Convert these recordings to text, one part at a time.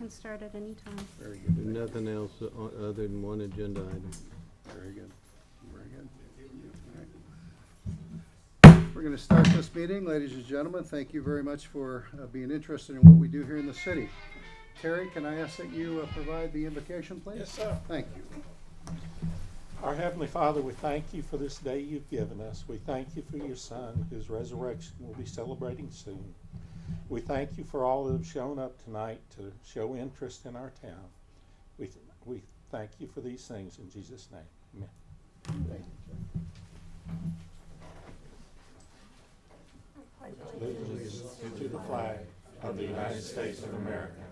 can start at any time. Very good. Nothing else other than one agenda item. Very good. Very good. All right. We're going to start this meeting. Ladies and gentlemen, thank you very much for being interested in what we do here in the city. Terry, can I ask that you provide the invocation, please? Yes, sir. Thank you. Our Heavenly Father, we thank you for this day you've given us. We thank you for your Son, whose resurrection we'll be celebrating soon. We thank you for all that have shown up tonight to show interest in our town. We thank you for these things in Jesus' name. Amen. Thank you. Allegiance to the flag of the United States of America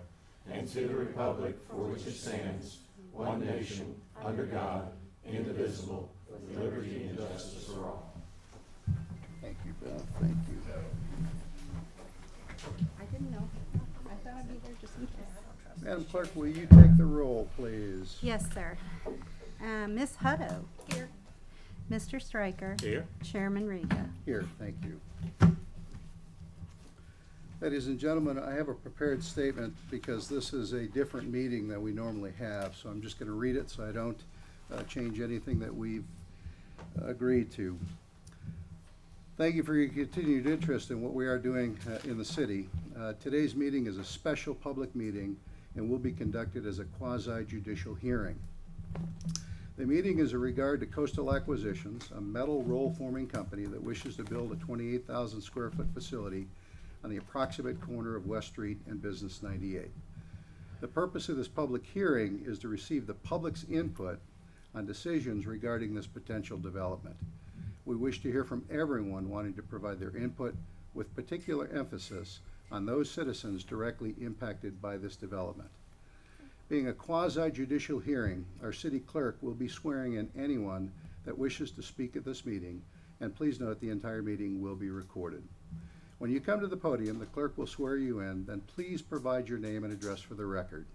and to the republic for which it stands, one nation, under God, indivisible, with liberty and justice for all. Thank you, Beth. Thank you. I didn't know. I thought I'd be there just in case. Madam Clerk, will you take the roll, please? Yes, sir. Ms. Hutto. Here. Mr. Stryker. Here. Chairman Riga. Here, thank you. Ladies and gentlemen, I have a prepared statement because this is a different meeting than we normally have, so I'm just going to read it so I don't change anything that we've agreed to. Thank you for your continued interest in what we are doing in the city. Today's meeting is a special public meeting and will be conducted as a quasi-judicial hearing. The meeting is in regard to Coastal Acquisitions, a metal roll-forming company that wishes to build a 28,000 square foot facility on the approximate corner of West Street and Business 98. The purpose of this public hearing is to receive the public's input on decisions regarding this potential development. We wish to hear from everyone wanting to provide their input, with particular emphasis on those citizens directly impacted by this development. Being a quasi-judicial hearing, our city clerk will be swearing in anyone that wishes to speak at this meeting, and please note the entire meeting will be recorded. When you come to the podium, the clerk will swear you in, then please provide your name and address for the record.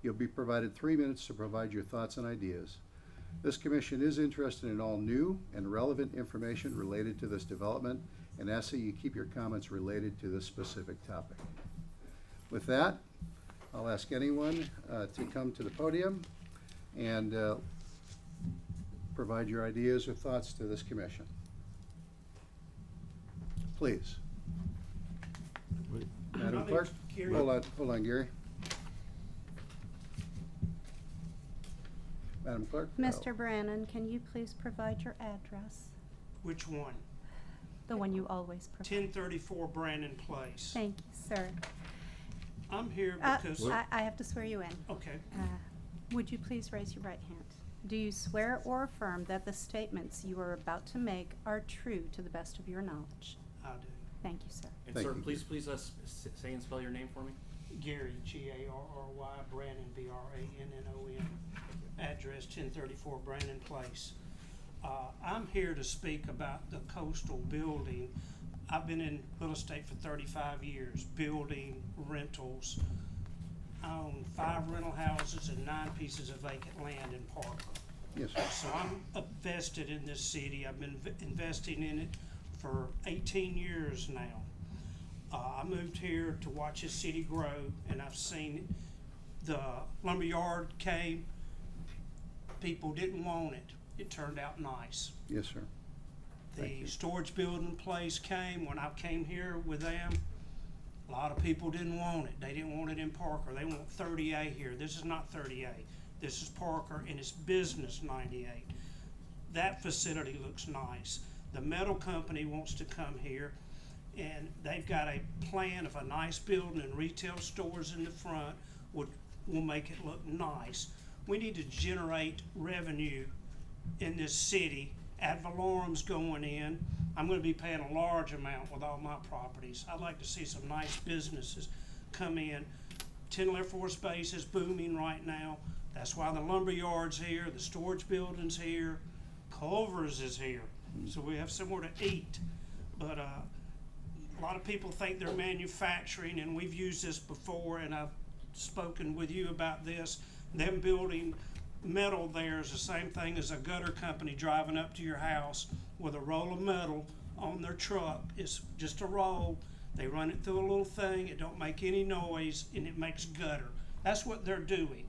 You'll be provided 3 minutes to provide your thoughts and ideas. This commission is interested in all new and relevant information related to this development and asks that you keep your comments related to this specific topic. With that, I'll ask anyone to come to the podium and provide your ideas or thoughts to this commission. Please. Madam Clerk? Hold on, Gary. Madam Clerk? Mr. Brannon, can you please provide your address? Which one? The one you always provide. 1034 Brandon Place. Thank you, sir. I'm here because... I have to swear you in. Okay. Would you please raise your right hand? Do you swear or affirm that the statements you are about to make are true to the best of your knowledge? I do. Thank you, sir. And Thank sir, you. please say and spell your name for me. Gary, G-A-R-R-Y, Brandon, B-R-A-N-N-O-N. Address 1034 Brandon Place. I'm here to speak about the coastal building. I've been in real estate for 35 years, building, rentals. I own 5 rental houses and 9 pieces of vacant land in Parker. Yes, sir. So I'm vested in this city. I've been investing in it for 18 years now. I moved here to watch this city grow, and I've seen the lumberyard came. People didn't want it. It turned out nice. Yes, sir. The storage building place came. When I came here with them, a lot of people didn't want it. They didn't want it in Parker. They want 30A here. This is not 30A. This is Parker, and it's Business 98. That facility looks nice. The metal company wants to come here, and they've got a plan of a nice building and retail stores in the front will make it look nice. We need to generate revenue in this city. Ad valorem's going in. I'm going to be paying a large amount with all my properties. I'd like to see some nice businesses come in. 10 left floor space is booming right now. That's why the lumberyard's here, the storage building's here, Culver's is here. So we have somewhere to eat. But a lot of people think they're manufacturing, and we've used this before, and I've spoken with you about this. Them building metal there is the same thing as a gutter company driving up to your house with a roll of metal on their truck. It's just a roll. They run it through a little thing. It don't make any noise, and it makes gutter. That's what they're doing.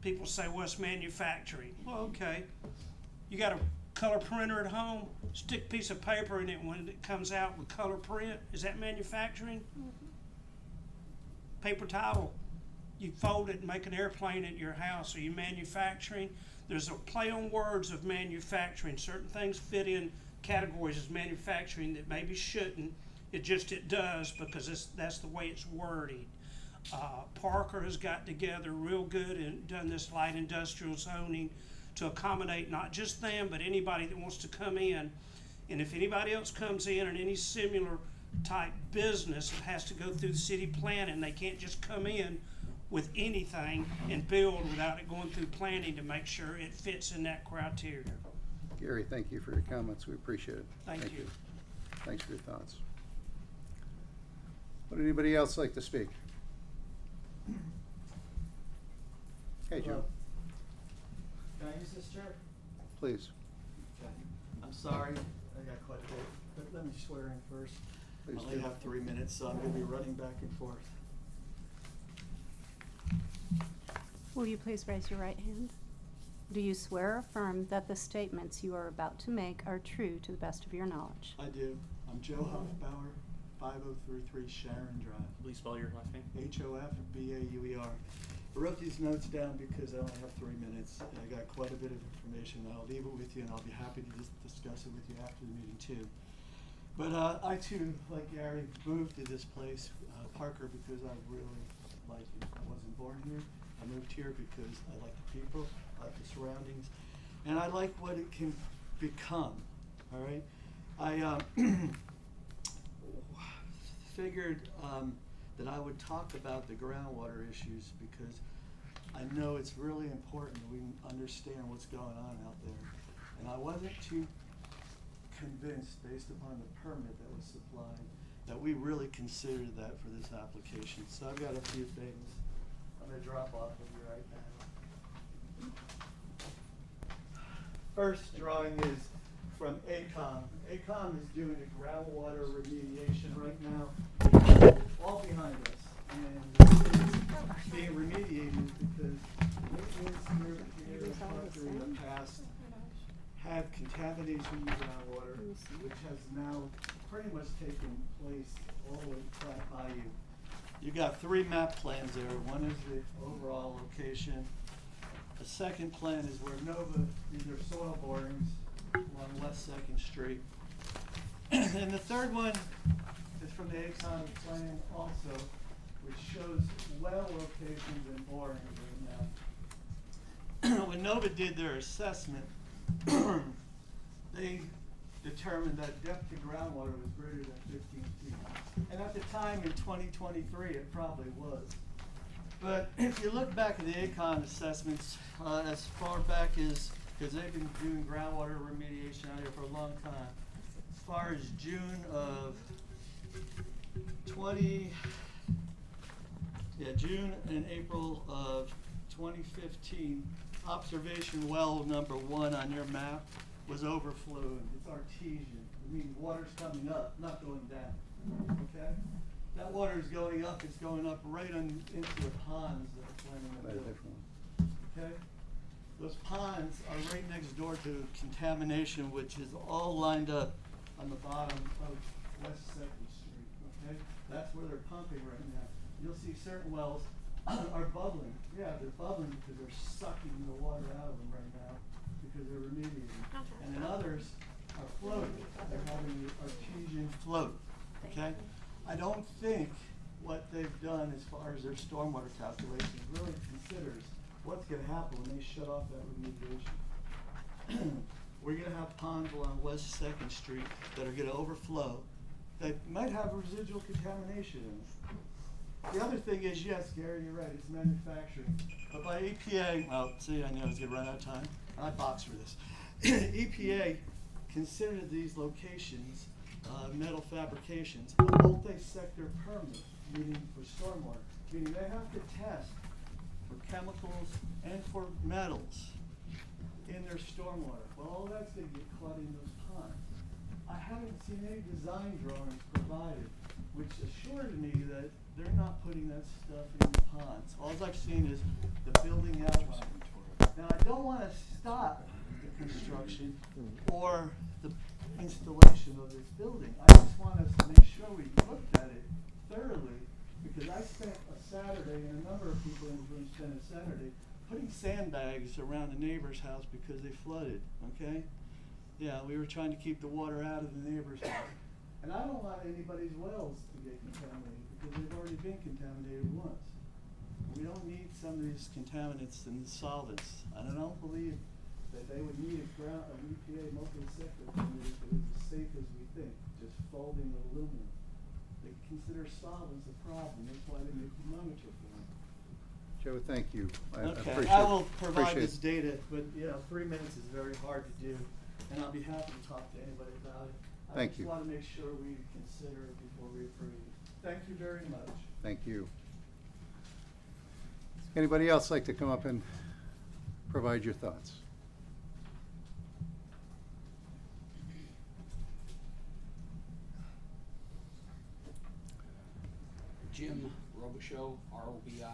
People say, well, it's manufacturing. Well, okay. You got a color printer at home, stick a piece of paper in it when it comes out with color print. Is that manufacturing? Paper towel. You fold it and make an airplane at your house. Are you manufacturing? There's a play on words of manufacturing. Certain things fit in categories as manufacturing that maybe shouldn't. It does because that's the way it's worded. Parker has got together real good and done this light industrial zoning to accommodate not just them, but anybody that wants to come in. And if anybody else comes in any similar type business, it has to go through the city planning. They can't just come in with anything and build without it going through planning to make sure it fits in that criteria. Gary, thank you for your comments. We appreciate it. Thank you. Thanks for your thoughts. Would anybody else like to speak? Hey, Joe, Can I use this chair? please. Okay. I'm sorry, I got quite a bit, but let me swear in first. Please I only do. have 3 minutes, so I'm gonna be running back and forth. Will you please raise your right hand? Do you swear or affirm that the statements you are about to make are true to the best of your knowledge? I do. I'm Joe Hoffbauer, 5033 Sharon Drive, Please spell your last name. Hoffbauer. I wrote these notes down because I only have 3 minutes, and I got quite a bit of information. I'll leave it with you, and I'll be happy to just discuss it with you after the meeting too. But I too, like Gary, moved to this place, Parker, because I really like it. I wasn't born here. I moved here because I like the people, I like the surroundings, and I like what it can become. All right, I figured that I would talk about the groundwater issues because I know it's really important that we understand what's going on out there. And I wasn't too convinced, based upon the permit that was supplied, that we really considered that for this application. So I've got a few things I'm gonna drop off of you right now. First drawing is from ACOM. ACOM is doing a groundwater remediation right now, all behind us. And it's being remediated because maintenance here in Parker in the past had contamination in the groundwater, which has now pretty much taken place all the way back by you. You've got 3 map plans there. One is the overall location. The second plan is where Nova did their soil borings along West 2nd Street. And the third one is from the ACOM plan also, which shows well locations and borings right now. When Nova did their assessment, they determined that depth to groundwater was greater than 15 feet. And at the time in 2023, it probably was. But if you look back at the ACON assessments, as far back as, because they've been doing groundwater remediation out here for a long time, as far as June and April of 2015, observation well number 1 on your map was overflowing. It's artesian. It means water's coming up, not going down. Okay? That water is going up. It's going up right into the ponds that are planning to build. Okay? Those ponds are right next door to contamination, which is all lined up on the bottom of West 2nd Street. Okay? That's where they're pumping right now. You'll see certain wells are bubbling. Yeah, they're bubbling because they're sucking the water out of them right now because they're remediating. And then others are floating. They're having the artesian float. Okay? I don't think what they've done as far as their stormwater calculations really considers what's going to happen when they shut off that remediation. We're going to have ponds along West 2nd Street that are going to overflow that might have residual contamination in them. The other thing is, yes, Gary, you're right, it's manufacturing. But by EPA, well, see, I knew I was going to run out of time. I boxed for this. EPA considered these locations metal fabrications a multi-sector permit, meaning for stormwater, meaning they have to test for chemicals and for metals in their stormwater. Well, all that's going to get caught in those ponds. I haven't seen any design drawings provided which assures me that they're not putting that stuff in the ponds. All I've seen is the building outline. Now, I don't want to stop the construction or the installation of this building. I just want us to make sure we looked at it thoroughly, because I spent a Saturday, and a number of people in this room spent a Saturday, putting sandbags around the neighbor's house because they flooded, okay? Yeah, we were trying to keep the water out of the neighbor's house. And I don't want anybody's wells to get contaminated, because they've already been contaminated once. We don't need some of these contaminants and solvents. And I don't believe that they would need an EPA multi-sector permit if it was as safe as we think, just folding aluminum. They consider solvents a problem, that's why they make thermometer for them. Joe, thank you. Okay, I will provide this data, but, you know, 3 minutes is very hard to do, and I'll be happy to talk to anybody about it. Thank you. I just want to make sure we consider it before we approve it. Thank you very much. Thank you. Anybody else like to come up and provide your thoughts? Jim Robichaux, R-O-B-I-C-H-E-A-U-X,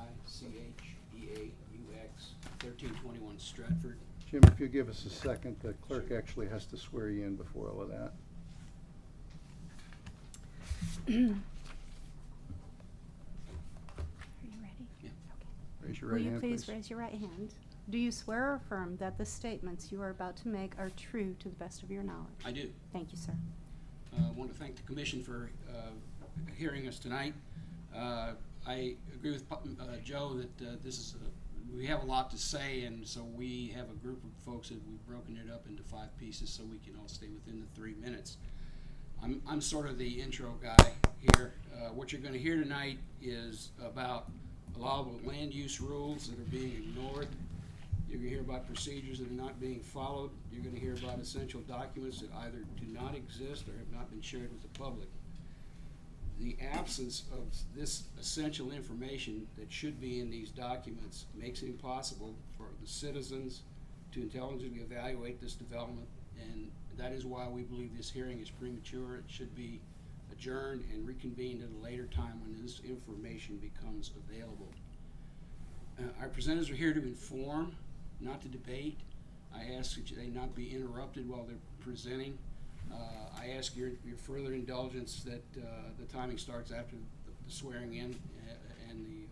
1321 Stratford. Jim, if you give us a second, the clerk actually has to swear you in before all of that. Are you ready? Yeah. Okay. Raise your Will right you hand, please please. raise your right hand? Do you swear or affirm that the statements you are about to make are true to the best of your knowledge? I do. Thank you, sir. I want to thank the commission for hearing us tonight. I agree with Joe that this is we have a lot to say, and so we have a group of folks that we've broken it up into 5 pieces so we can all stay within the 3 minutes. I'm sort of the intro guy here. What you're going to hear tonight is about allowable land use rules that are being ignored. You're going to hear about procedures that are not being followed. You're going to hear about essential documents that either do not exist or have not been shared with the public. The absence of this essential information that should be in these documents makes it impossible for the citizens to intelligently evaluate this development, and that is why we believe this hearing is premature. It should be adjourned and reconvened at a later time when this information becomes available. Our presenters are here to inform, not to debate. I ask that they not be interrupted while they're presenting. I ask your further indulgence that the timing starts after the swearing in and the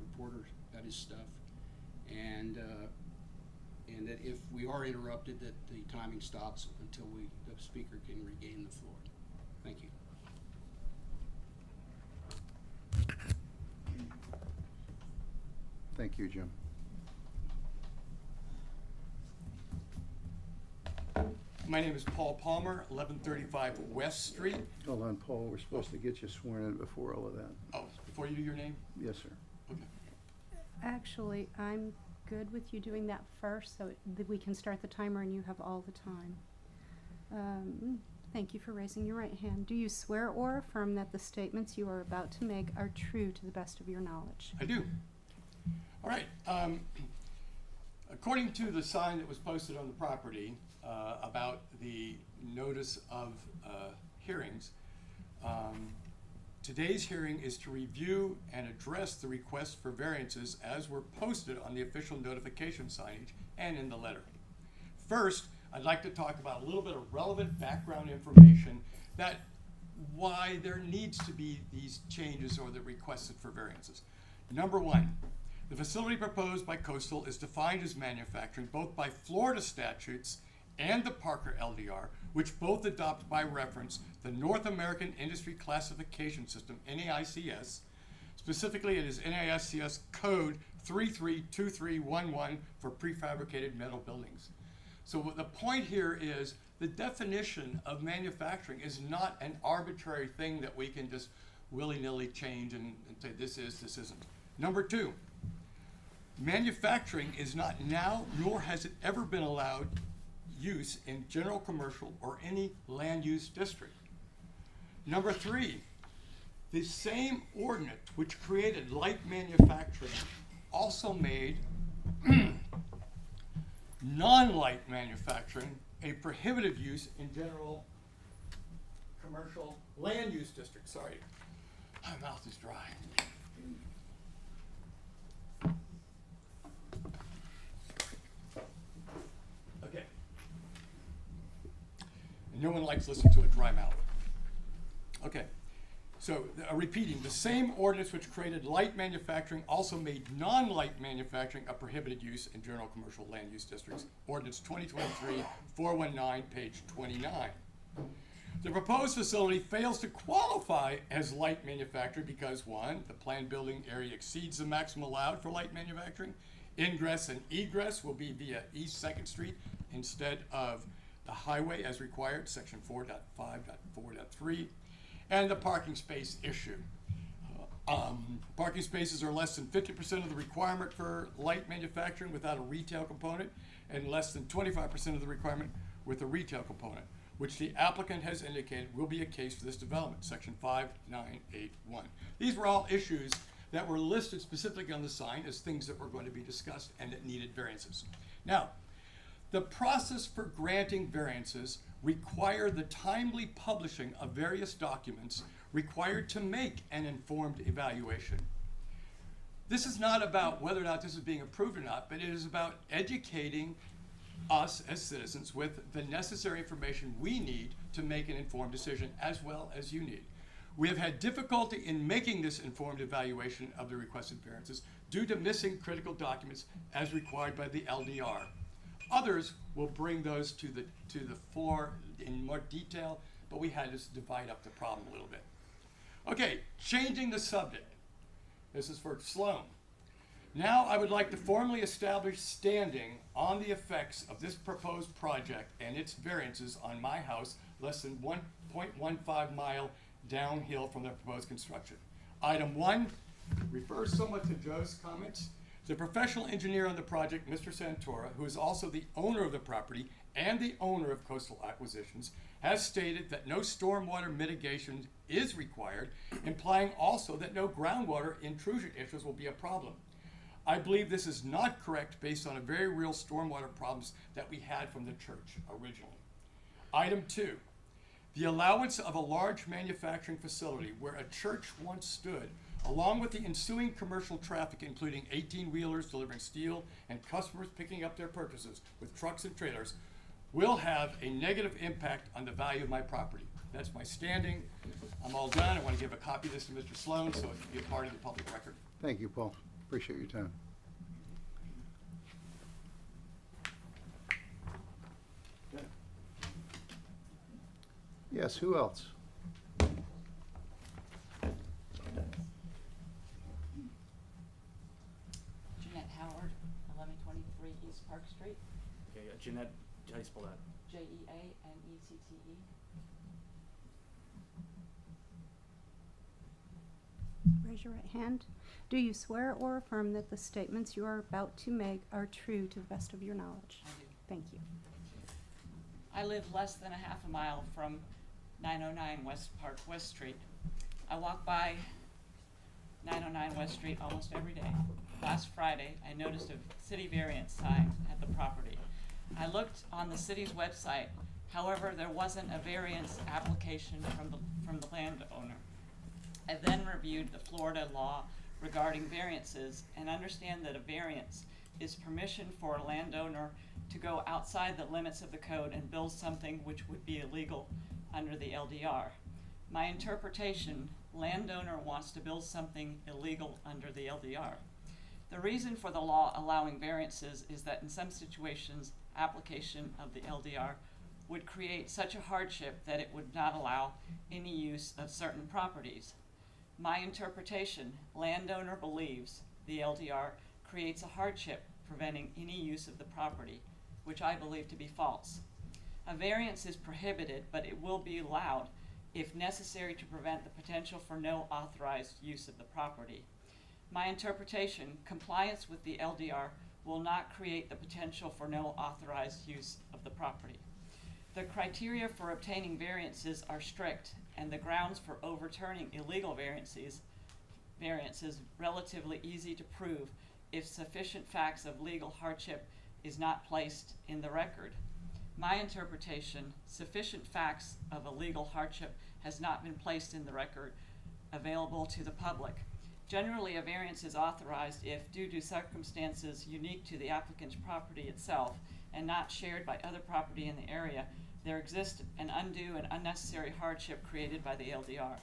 reporter got his stuff, and that if we are interrupted, that the timing stops until the speaker can regain the floor. Thank you. Thank you, Jim. My name is Paul Palmer, 1135 West Street. Hold on, Paul, we're supposed to get you sworn in before all of that. Oh, before you do your name? Yes, sir. Okay. Actually, I'm good with you doing that first so that we can start the timer and you have all the time. Thank you for raising your right hand. Do you swear or affirm that the statements you are about to make are true to the best of your knowledge? I do. All right. According to the sign that was posted on the property about the notice of hearings, today's hearing is to review and address the requests for variances as were posted on the official notification signage and in the letter. First, I'd like to talk about a little bit of relevant background information that why there needs to be these changes or the requested for variances. Number one, the facility proposed by Coastal is defined as manufacturing both by Florida statutes and the Parker LDR, which both adopt by reference the North American Industry Classification System, NAICS. Specifically, it is NAICS code 332311 for prefabricated metal buildings. So the point here is the definition of manufacturing is not an arbitrary thing that we can just willy-nilly change and say this is, this isn't. Number two, manufacturing is not now, nor has it ever been allowed use in general commercial or any land use district. Number three, the same ordinance which created light manufacturing also made non-light manufacturing a prohibited use in general commercial land use districts. Sorry. My mouth is dry. Okay. And no one likes listening to a dry mouth. Okay. So, repeating, the same ordinance which created light manufacturing also made non-light manufacturing a prohibited use in general commercial land use districts. Ordinance 2023-419, page 29. The proposed facility fails to qualify as light manufacturing because, one, the planned building area exceeds the maximum allowed for light manufacturing. Ingress and egress will be via East 2nd Street instead of the highway as required, section 4.5.4.3. And the parking space issue. Parking spaces are less than 50% of the requirement for light manufacturing without a retail component, and less than 25% of the requirement with a retail component, which the applicant has indicated will be a case for this development, section 5981. These were all issues that were listed specifically on the sign as things that were going to be discussed and that needed variances. Now, the process for granting variances require the timely publishing of various documents required to make an informed evaluation. This is not about whether or not this is being approved or not, but it is about educating us as citizens with the necessary information we need to make an informed decision, as well as you need. We have had difficulty in making this informed evaluation of the requested variances due to missing critical documents as required by the LDR. Others will bring those to the fore in more detail, but we had to divide up the problem a little bit. Okay, changing the subject. This is for Sloan. Now I would like to formally establish standing on the effects of this proposed project and its variances on my house less than 1.15 mile downhill from the proposed construction. Item 1 refers somewhat to Joe's comments. The professional engineer on the project, Mr. Santora, who is also the owner of the property and the owner of Coastal Acquisitions, has stated that no stormwater mitigation is required, implying also that no groundwater intrusion issues will be a problem. I believe this is not correct based on a very real stormwater problems that we had from the church originally. Item 2, the allowance of a large manufacturing facility where a church once stood, along with the ensuing commercial traffic, including 18-wheelers delivering steel and customers picking up their purchases with trucks and trailers, will have a negative impact on the value of my property. That's my standing. I'm all done. I want to give a copy of this to Mr. Sloan so it can be a part of the public record. Thank you, Paul. Appreciate your time. Okay. Yes, who else? Jeanette Howard, 1123 East Park Street. Okay, Jeanette, how do you spell that? Jeanette. Raise your right hand. Do you swear or affirm that the statements you are about to make are true to the best of your knowledge? I do. Thank you. I live less than a half a mile from 909 West Park West Street. I walk by 909 West Street almost every day. Last Friday, I noticed a city variance sign at the property. I looked on the city's website. However, there wasn't a variance application from the landowner. I then reviewed the Florida law regarding variances and understand that a variance is permission for a landowner to go outside the limits of the code and build something which would be illegal under the LDR. My interpretation, landowner wants to build something illegal under the LDR. The reason for the law allowing variances is that in some situations, application of the LDR would create such a hardship that it would not allow any use of certain properties. My interpretation, landowner believes the LDR creates a hardship preventing any use of the property, which I believe to be false. A variance is prohibited, but it will be allowed if necessary to prevent the potential for no authorized use of the property. My interpretation, compliance with the LDR will not create the potential for no authorized use of the property. The criteria for obtaining variances are strict, and the grounds for overturning illegal variances relatively easy to prove if sufficient facts of legal hardship is not placed in the record. My interpretation, sufficient facts of a legal hardship has not been placed in the record available to the public. Generally, a variance is authorized if, due to circumstances unique to the applicant's property itself and not shared by other property in the area, there exists an undue and unnecessary hardship created by the LDR.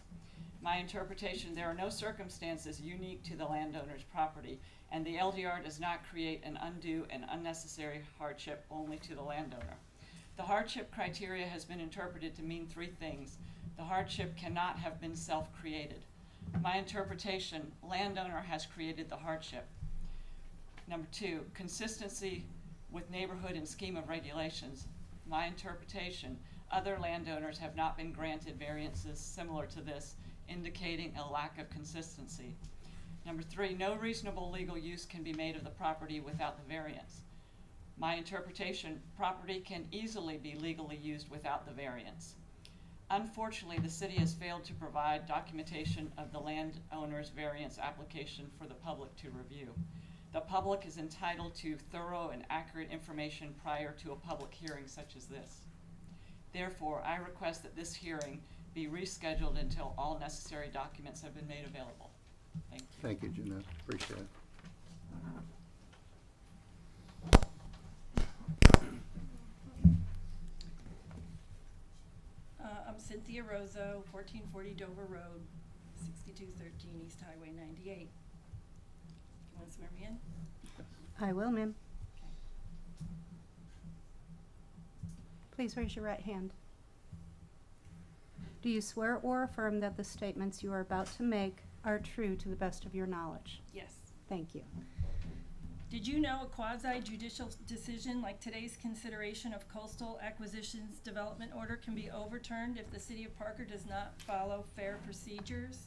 My interpretation, there are no circumstances unique to the landowner's property, and the LDR does not create an undue and unnecessary hardship only to the landowner. The hardship criteria has been interpreted to mean three things. The hardship cannot have been self-created. My interpretation, landowner has created the hardship. Number two, consistency with neighborhood and scheme of regulations. My interpretation, other landowners have not been granted variances similar to this, indicating a lack of consistency. Number three, no reasonable legal use can be made of the property without the variance. My interpretation, property can easily be legally used without the variance. Unfortunately, the city has failed to provide documentation of the landowner's variance application for the public to review. The public is entitled to thorough and accurate information prior to a public hearing such as this. Therefore, I request that this hearing be rescheduled until all necessary documents have been made available. Thank you. Thank you, Jeanette. Appreciate it. I'm Cynthia Rozo, 1440 Dover Road, 6213 East Highway 98. You want to swear me in? I will, ma'am. Okay. Please raise your right hand. Do you swear or affirm that the statements you are about to make are true to the best of your knowledge? Yes. Thank you. Did you know a quasi-judicial decision like today's consideration of coastal acquisitions development order can be overturned if the city of Parker does not follow fair procedures?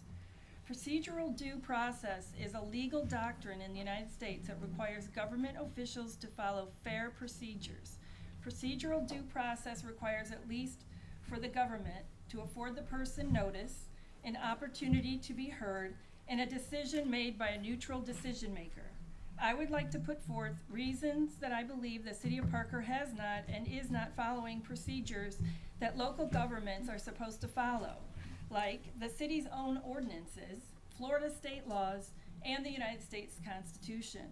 Procedural due process is a legal doctrine in the United States that requires government officials to follow fair procedures. Procedural due process requires, at least for the government, to afford the person notice, an opportunity to be heard, and a decision made by a neutral decision maker. I would like to put forth reasons that I believe the city of Parker has not and is not following procedures that local governments are supposed to follow, like the city's own ordinances, Florida state laws, and the United States Constitution.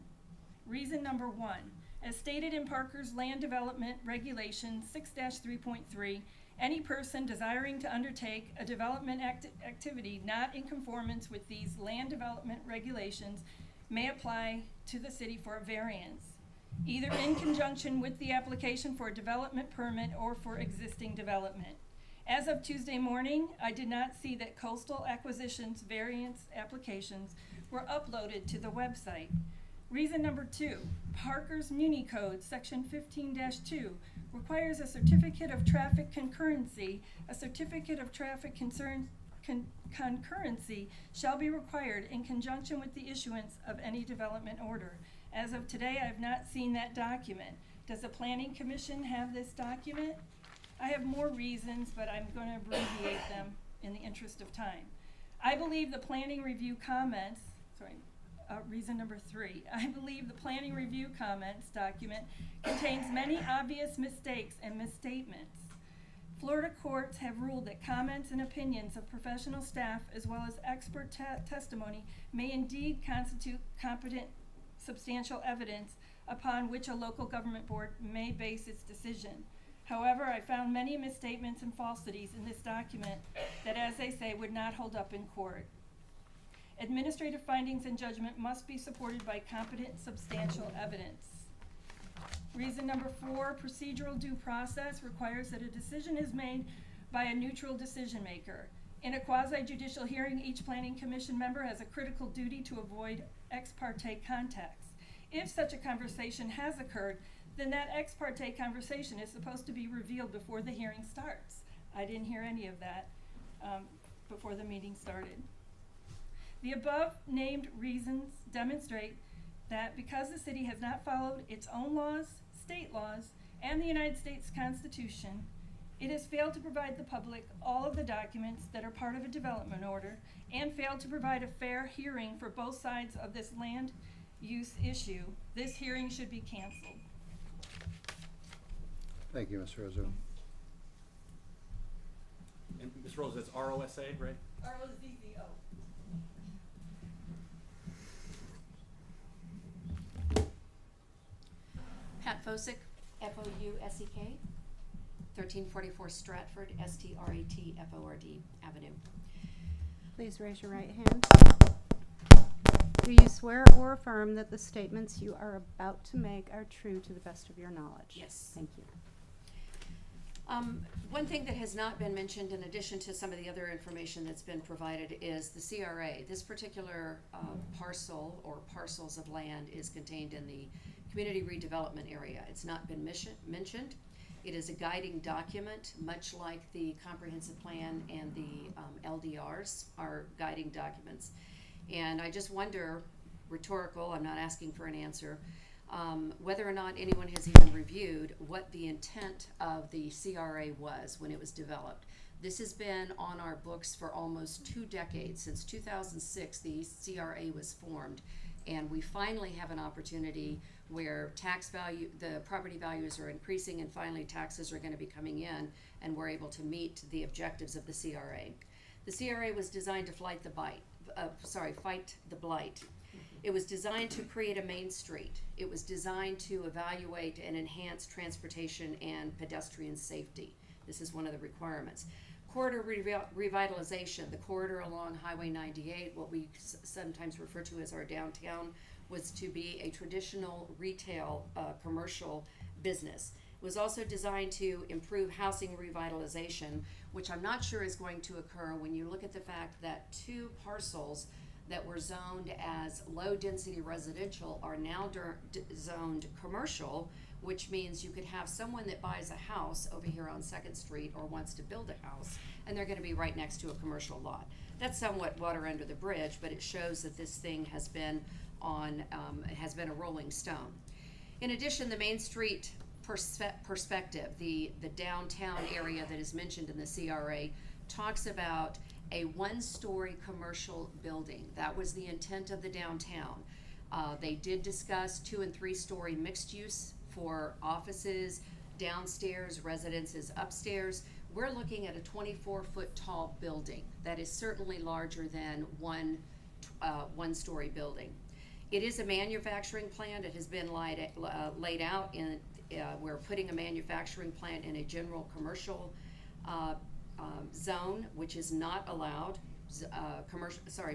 Reason number one, as stated in Parker's Land Development Regulation 6-3.3, any person desiring to undertake a development activity not in conformance with these land development regulations may apply to the city for a variance, either in conjunction with the application for a development permit or for existing development. As of Tuesday morning, I did not see that coastal acquisitions variance applications were uploaded to the website. Reason number two, Parker's Muni Code, section 15-2, requires a certificate of traffic concurrency. A certificate of traffic concurrency shall be required in conjunction with the issuance of any development order. As of today, I have not seen that document. Does the Planning Commission have this document? I have more reasons, but I'm going to abbreviate them in the interest of time. I believe the planning review comments, reason number three, I believe the planning review comments document contains many obvious mistakes and misstatements. Florida courts have ruled that comments and opinions of professional staff as well as expert testimony may indeed constitute competent, substantial evidence upon which a local government board may base its decision. However, I found many misstatements and falsities in this document that, as they say, would not hold up in court. Administrative findings and judgment must be supported by competent, substantial evidence. Reason number four, procedural due process requires that a decision is made by a neutral decision maker. In a quasi-judicial hearing, each planning commission member has a critical duty to avoid ex parte contacts. If such a conversation has occurred, then that ex parte conversation is supposed to be revealed before the hearing starts. I didn't hear any of that before the meeting started. The above named reasons demonstrate that because the city has not followed its own laws, state laws, and the United States Constitution, it has failed to provide the public all of the documents that are part of a development order and failed to provide a fair hearing for both sides of this land use issue. This hearing should be canceled. Thank you, Ms. Rizzo. And Ms. Rose, that's ROSA, right? ROZZO. Fosek, F-O-U-S-E-K, 1344 Stratford, S-T-R-A-T-F-O-R-D Avenue. Please raise your right hand. Do you swear or affirm that the statements you are about to make are true to the best of your knowledge? Yes. Thank you. One thing that has not been mentioned, in addition to some of the other information that's been provided, is the CRA. This particular parcel or parcels of land is contained in the community redevelopment area. It's not been mentioned. It is a guiding document, much like the comprehensive plan and the LDRs are guiding documents. And I just wonder, rhetorical, I'm not asking for an answer, whether or not anyone has even reviewed what the intent of the CRA was when it was developed. This has been on our books for almost 2 decades. Since 2006, the CRA was formed, and we finally have an opportunity where the property values are increasing, and finally taxes are going to be coming in, and we're able to meet the objectives of the CRA. The CRA was designed to fight the blight. It was designed to create a main street. It was designed to evaluate and enhance transportation and pedestrian safety. This is one of the requirements. Corridor revitalization, the corridor along Highway 98, what we sometimes refer to as our downtown, was to be a traditional retail commercial business. It was also designed to improve housing revitalization, which I'm not sure is going to occur when you look at the fact that 2 parcels that were zoned as low-density residential are now zoned commercial, which means you could have someone that buys a house over here on 2nd Street or wants to build a house, and they're going to be right next to a commercial lot. That's somewhat water under the bridge, but it shows that this thing has been a rolling stone. In addition, the Main Street perspective, the downtown area that is mentioned in the CRA, talks about a 1-story commercial building. That was the intent of the downtown. They did discuss 2- and 3-story mixed use for offices downstairs, residences upstairs. We're looking at a 24-foot tall building that is certainly larger than one-story building. It is a manufacturing plant. It has been laid out in. We're putting a manufacturing plant in a general commercial zone, which is not allowed.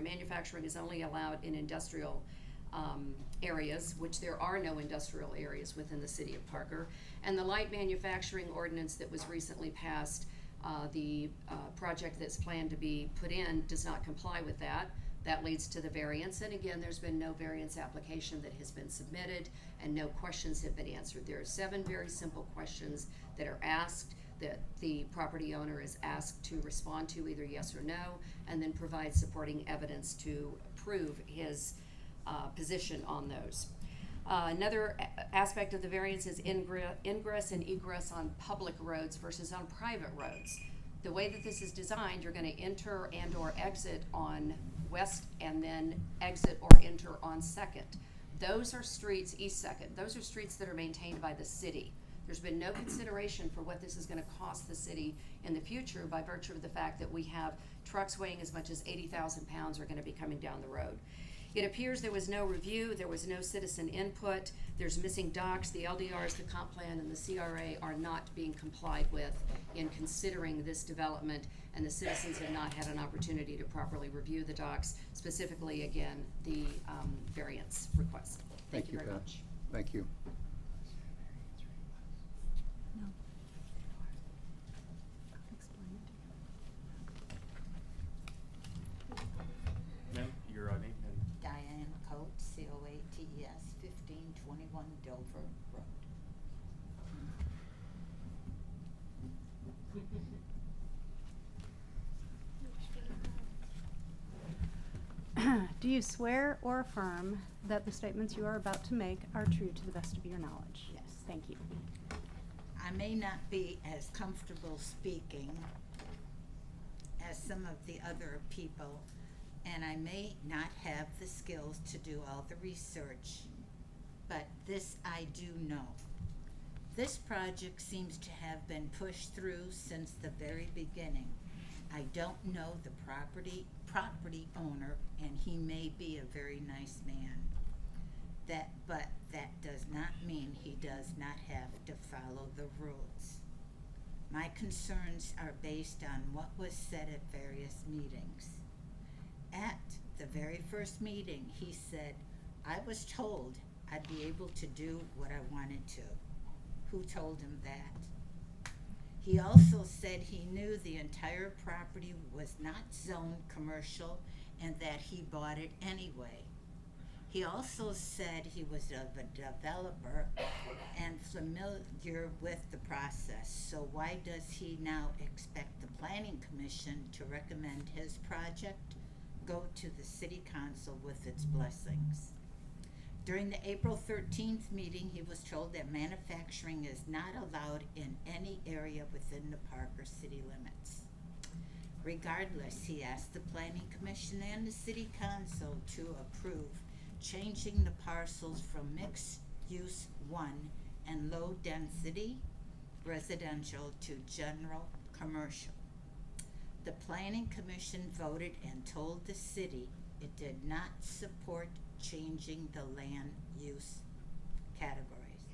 Manufacturing is only allowed in industrial areas, which there are no industrial areas within the city of Parker. And the light manufacturing ordinance that was recently passed, the project that's planned to be put in does not comply with that. That leads to the variance, and again, there's been no variance application that has been submitted, and no questions have been answered. There are 7 very simple questions that are asked, that the property owner is asked to respond to, either yes or no, and then provide supporting evidence to prove his position on those. Another aspect of the variance is ingress and egress on public roads versus on private roads. The way that this is designed, you're going to enter and or exit on West and then exit or enter on 2nd. Those are streets, East 2nd, those are streets that are maintained by the city. There's been no consideration for what this is going to cost the city in the future by virtue of the fact that we have trucks weighing as much as 80,000 pounds are going to be coming down the road. It appears there was no review, there was no citizen input, there's missing docs, the LDRs, the comp plan, and the CRA are not being complied with in considering this development, and the citizens have not had an opportunity to properly review the docs, specifically, again, the variance request. Thank you very Pat. much. Thank you. No. I'll explain it. Ma'am, your name and Diane Coates, C-O-A-T-E-S, 1521 Dover Road. Do you swear or affirm that the statements you are about to make are true to the best of your knowledge? Yes. Thank you. I may not be as comfortable speaking as some of the other people, and I may not have the skills to do all the research, but this I do know. This project seems to have been pushed through since the very beginning. I don't know the property owner, and he may be a very nice man. But that does not mean he does not have to follow the rules. My concerns are based on what was said at various meetings. At the very first meeting, he said, I was told I'd be able to do what I wanted to. Who told him that? He also said he knew the entire property was not zoned commercial and that he bought it anyway. He also said he was a developer and familiar with the process, so why does he now expect the Planning Commission to recommend his project go to the City Council with its blessings? During the April 13th meeting, he was told that manufacturing is not allowed in any area within the Parker city limits. Regardless, he asked the Planning Commission and the City Council to approve changing the parcels from mixed use 1 and low density residential to general commercial. The Planning Commission voted and told the city it did not support changing the land use categories.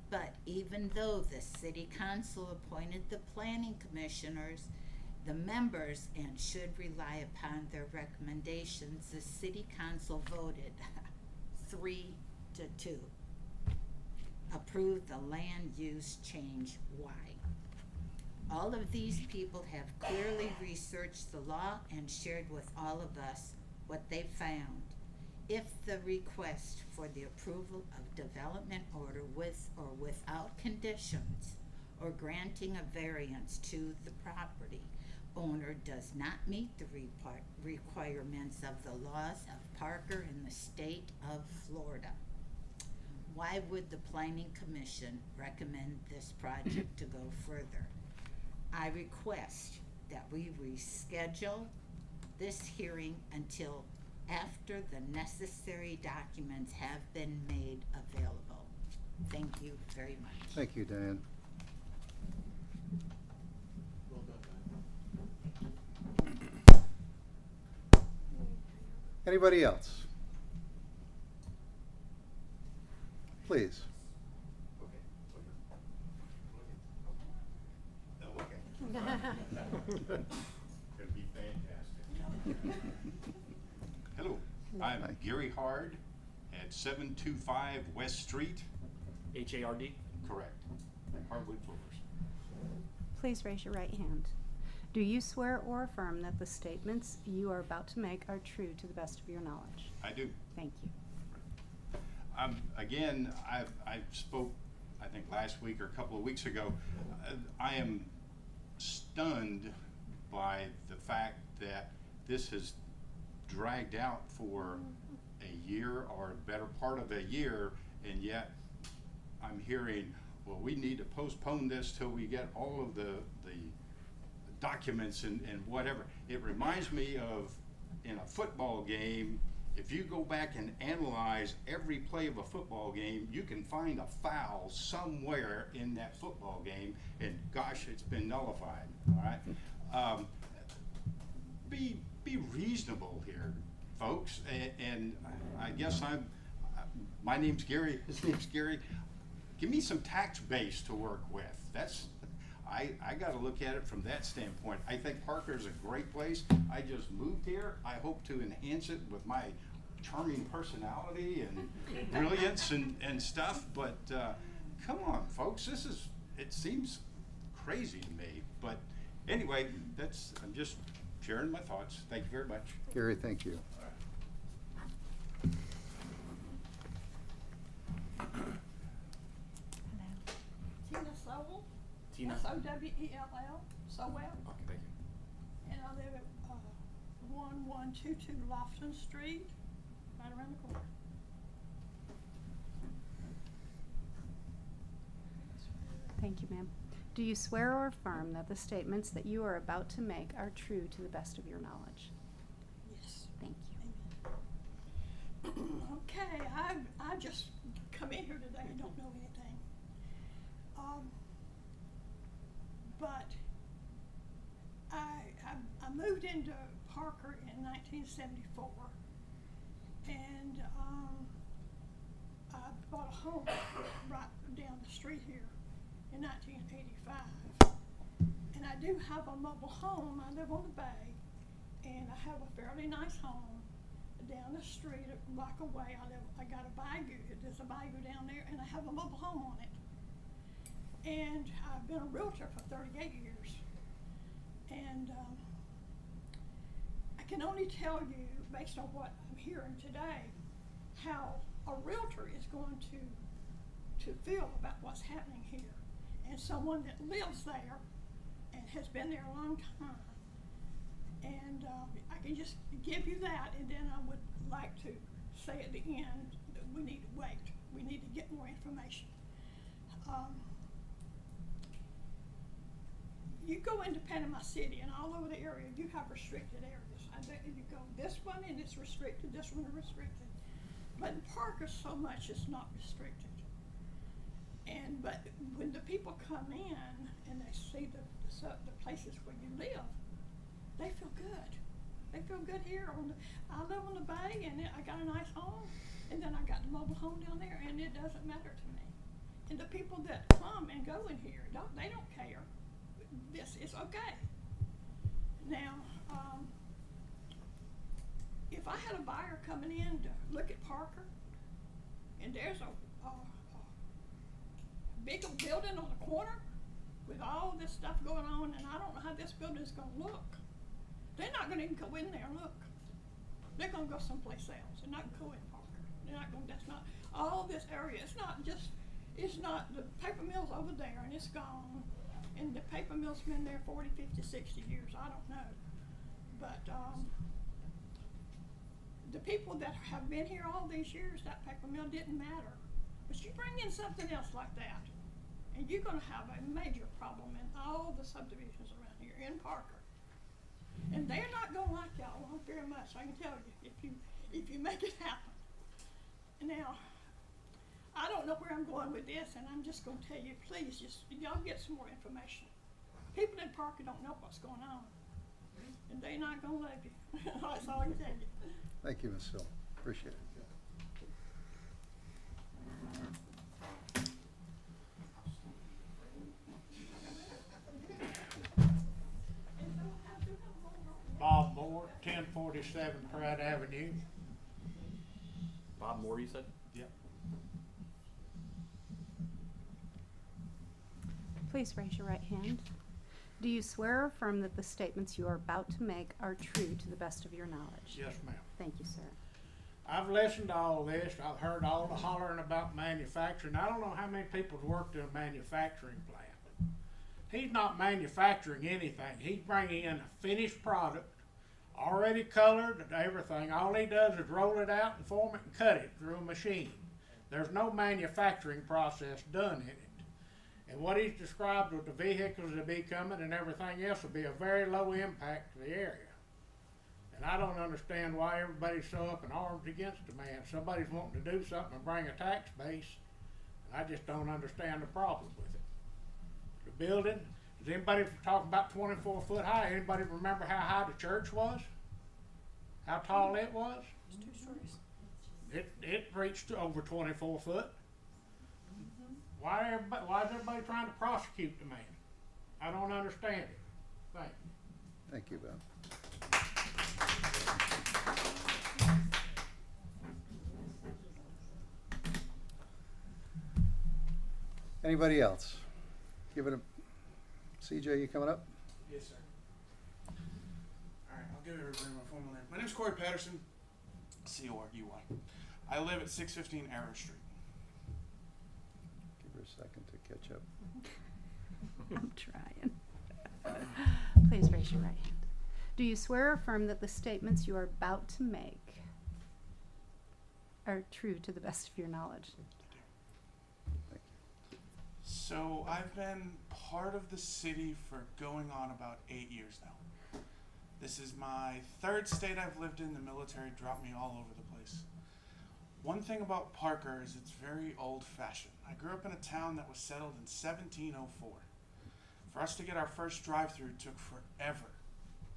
But even though the City Council appointed the Planning Commissioners, the members, and should rely upon their recommendations, the City Council voted 3-2. Approve the land use change. Why? All of these people have clearly researched the law and shared with all of us what they found. If the request for the approval of development order with or without conditions or granting a variance to the property owner does not meet the requirements of the laws of Parker and the state of Florida, why would the Planning Commission recommend this project to go further? I request that we reschedule this hearing until after the necessary documents have been made available. Thank you very much. Thank you, Diane. Anybody else? Please. It'll be fantastic. Hello, I'm Hi. Gary Hard at 725 West Street. H-A-R-D? Correct. Hardwood floors. Please raise your right hand. Do you swear or affirm that the statements you are about to make are true to the best of your knowledge? I do. Thank you. Again, I spoke, I think last week or a couple of weeks ago. I am stunned by the fact that this has dragged out for a year or a better part of a year, and yet I'm hearing, well, we need to postpone this till we get all of the documents and whatever. It reminds me of in a football game, if you go back and analyze every play of a football game, you can find a foul somewhere in that football game, and gosh, it's been nullified, all right? Be reasonable here, folks, and I guess my name's Gary, his name's Gary. Give me some tax base to work with. I got to look at it from that standpoint. I think Parker's a great place. I just moved here. I hope to enhance it with my charming personality and brilliance and stuff. But come on, folks, it seems crazy to me. But anyway, I'm just sharing my thoughts. Thank you very much. Gary, thank you. Tina Sowell. Tina? S-O-W-E-L-L, Sowell. Okay, thank you. And I live at 1122 Lofton Street, right around the corner. Thank you, ma'am. Do you swear or affirm that the statements that you are about to make are true to the best of your knowledge? Yes. Thank you. Okay, I just come in here today and don't know anything. But I moved into Parker in 1974, and I bought a home right down married here in 1985. And I do have a mobile home. I live on the bay, and I have a fairly nice home down the street, a block away. I got a bayou. There's a bayou down there, and I have a mobile home on it. And I've been a realtor for 38 years. And I can only tell you, based on what I'm hearing today, how a realtor is going to feel about what's happening here. And someone that lives there and has been there a long time. And I can just give you that, and then I would like to say at the end that we need to wait. We need to get more information. You go into Panama City and all over the area, you have restricted areas. You go this one and it's restricted, this one is restricted. But in Parker, so much is not restricted. But when the people come in and they see the places where you live, they feel good. They feel good here. I live on the bay, and I got a nice home, and then I got the mobile home down there, and it doesn't matter to me. And the people that come and go in here, they don't care. This is okay. Now, if I had a buyer coming in to look at Parker, and there's a big building on the corner with all this stuff going on, and I don't know how this building is going to look, they're not going to even go in there and look. They're going to go someplace else. They're not going to go in Parker. They're not going. That's not all this area. It's not the paper mill's over there and it's gone. And the paper mill's been there 40, 50, 60 years. I don't know. But the people that have been here all these years, that paper mill didn't matter. But you bring in something else like that, and you're going to have a major problem in all the subdivisions around here in Parker. And they're not going to like y'all very much, I can tell you, if you make it happen. Now, I don't know where I'm going with this, and I'm just going to tell you, please, y'all get some more information. People in Parker don't know what's going on, and they're not going to love you. That's all I can tell you. Thank you, Ms. Hill. Appreciate it. Bob Moore, 1047 Pratt Avenue. Bob Moore, you said? Yep. Please raise your right hand. Do you swear or affirm that the statements you are about to make are true to the best of your knowledge? Yes, ma'am. Thank you, sir. I've listened to all this. I've heard all the hollering about manufacturing. I don't know how many people's worked in a manufacturing plant. He's not manufacturing anything. He's bringing in a finished product, already colored and everything. All he does is roll it out and form it and cut it through a machine. There's no manufacturing process done in it. And what he's described with the vehicles that be coming and everything else will be a very low impact to the area. And I don't understand why everybody's so up in arms against the man. Somebody's wanting to do something and bring a tax base. And I just don't understand the problem with it. The building, does anybody talking about 24 foot high? Anybody remember how high the church was? How tall it was? It's 2 stories. It reached to over 24 foot. Why is everybody trying to prosecute the man? I don't understand it. Thank you. Thank you, Bob. Anybody else? Give it a, CJ, you coming up? Yes, sir. All right, I'll give everybody my formal name. My name's Corey Patterson, C-O-R-E-Y. I live at 615 Arrow Street. Give her a second to catch up. I'm trying. Please raise your right hand. Do you swear or affirm that the statements you are about to make are true to the best of your knowledge? So I've been part of the city for going on about 8 years now. This is my 3rd state I've lived in. The military dropped me all over the place. One thing about Parker is it's very old-fashioned. I grew up in a town that was settled in 1704. For us to get our first drive-through took forever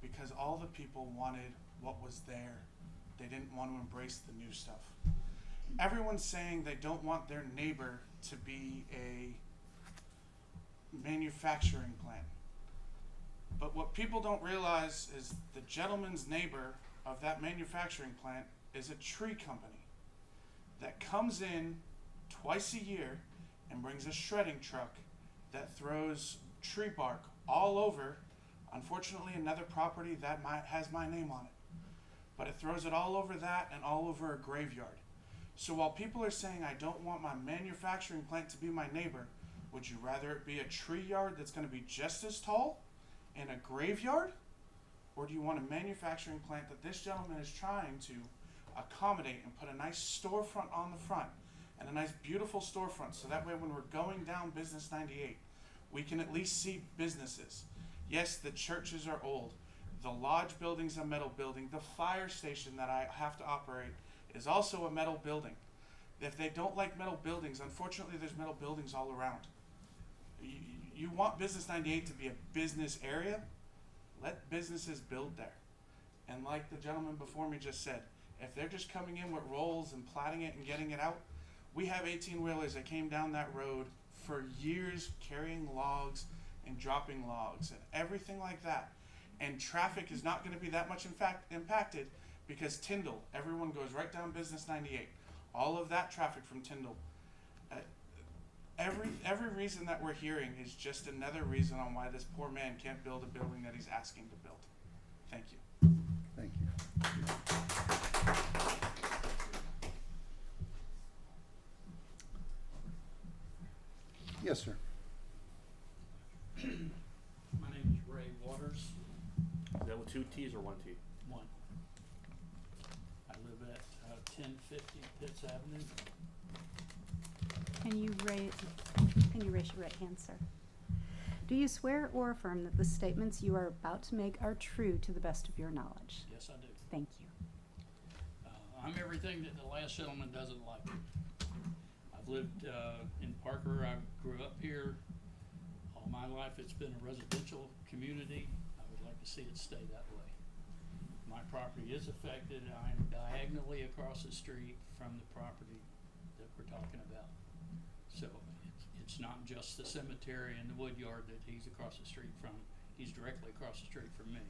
because all the people wanted what was there. They didn't want to embrace the new stuff. Everyone's saying they don't want their neighbor to be a manufacturing plant. But what people don't realize is the gentleman's neighbor of that manufacturing plant is a tree company that comes in twice a year and brings a shredding truck that throws tree bark all over, unfortunately, another property that has my name on it. But it throws it all over that and all over a graveyard. So while people are saying I don't want my manufacturing plant to be my neighbor, would you rather it be a tree yard that's going to be just as tall and a graveyard? Or do you want a manufacturing plant that this gentleman is trying to accommodate and put a nice storefront on the front, and a nice beautiful storefront, so that way when we're going down Business 98, we can at least see businesses. Yes, the churches are old. The lodge building's a metal building. The fire station that I have to operate is also a metal building. If they don't like metal buildings, unfortunately there's metal buildings all around. You want Business 98 to be a business area? Let businesses build there. And like the gentleman before me just said, if they're just coming in with rolls and platting it and getting it out, we have 18-wheelers that came down that road for years carrying logs and dropping logs and everything like that. And traffic is not going to be that much impacted because Tyndall, everyone goes right down Business 98. All of that traffic from Tyndall. Every reason that we're hearing is just another reason on why this poor man can't build a building that he's asking to build. Thank you. Thank you. Yes, sir. My name is Ray Waters. Is that with 2 T's or 1 T? One. I live at 1050 Pitts Avenue. Can you raise your right hand, sir? Do you swear or affirm that the statements you are about to make are true to the best of your knowledge? Yes, I do. Thank you. I'm everything that the last gentleman doesn't like. I've lived in Parker. I grew up here. All my life it's been a residential community. I would like to see it stay that way. My property is affected. I am diagonally across the street from the property that we're talking about. So it's not just the cemetery and the wood yard that he's across the street from. He's directly across the street from me.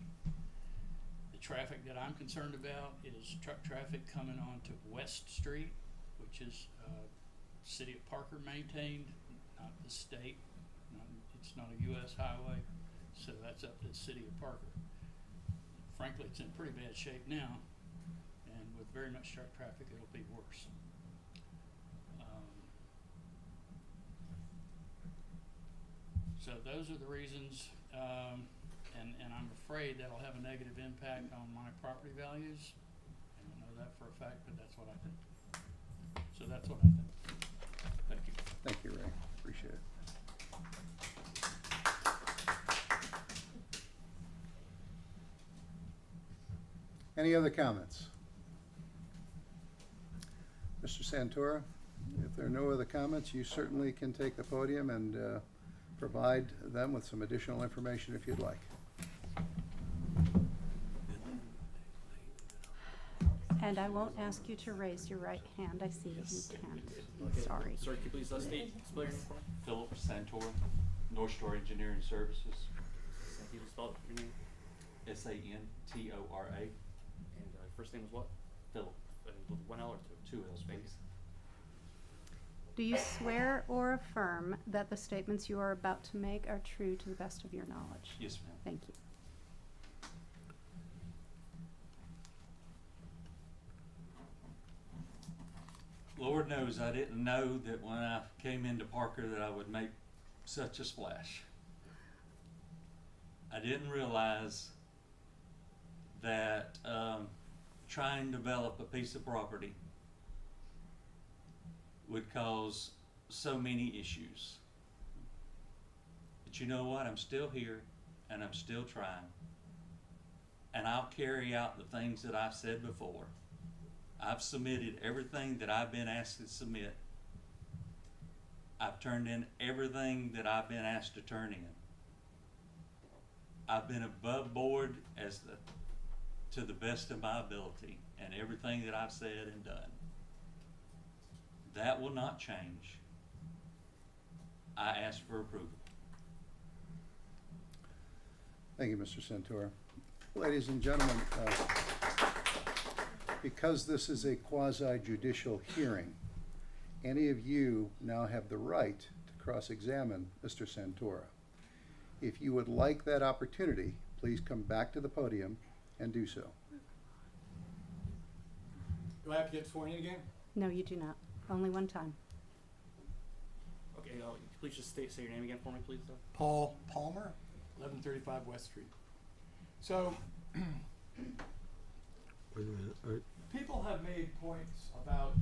The traffic that I'm concerned about is truck traffic coming onto West Street, which is City of Parker maintained, not the state. It's not a U.S. highway, so that's up to the City of Parker. Frankly, it's in pretty bad shape now, and with very much truck traffic, it'll be worse. So those are the reasons, and I'm afraid that'll have a negative impact on my property values. And I know that for a fact, but that's what I think. So that's what I think. Thank you. Thank you, Ray. Appreciate it. Any other comments? Mr. Santora, if there are no other comments, you certainly can take the podium and provide them with some additional information if you'd like. And I won't ask you to raise your right hand. I see that you can't. Sorry. Sir, could you please spell your name for me? Philip Santora, North Star Engineering Services. Thank you. Spell your name. Santora. And first name was what? Philip. With 1 L or 2? 2 L's, please. Do you swear or affirm that the statements you are about to make are true to the best of your knowledge? Yes, ma'am. Thank you. Lord knows I didn't know that when I came into Parker that I would make such a splash. I didn't realize that trying to develop a piece of property would cause so many issues. But you know what? I'm still here and I'm still trying. And I'll carry out the things that I've said before. I've submitted everything that I've been asked to submit. I've turned in everything that I've been asked to turn in. I've been above board to the best of my ability and everything that I've said and done. That will not change. I ask for approval. Thank you, Mr. Santora. Ladies and gentlemen, because this is a quasi-judicial hearing, any of you now have the right to cross-examine Mr. Santora. If you would like that opportunity, please come back to the podium and do so. Do I have to get sworn in again? No, you do not. Only one time. Okay, please just say your name again for me, please, though. Paul Palmer, 1135 West Street. So, Wait a minute. people have made points about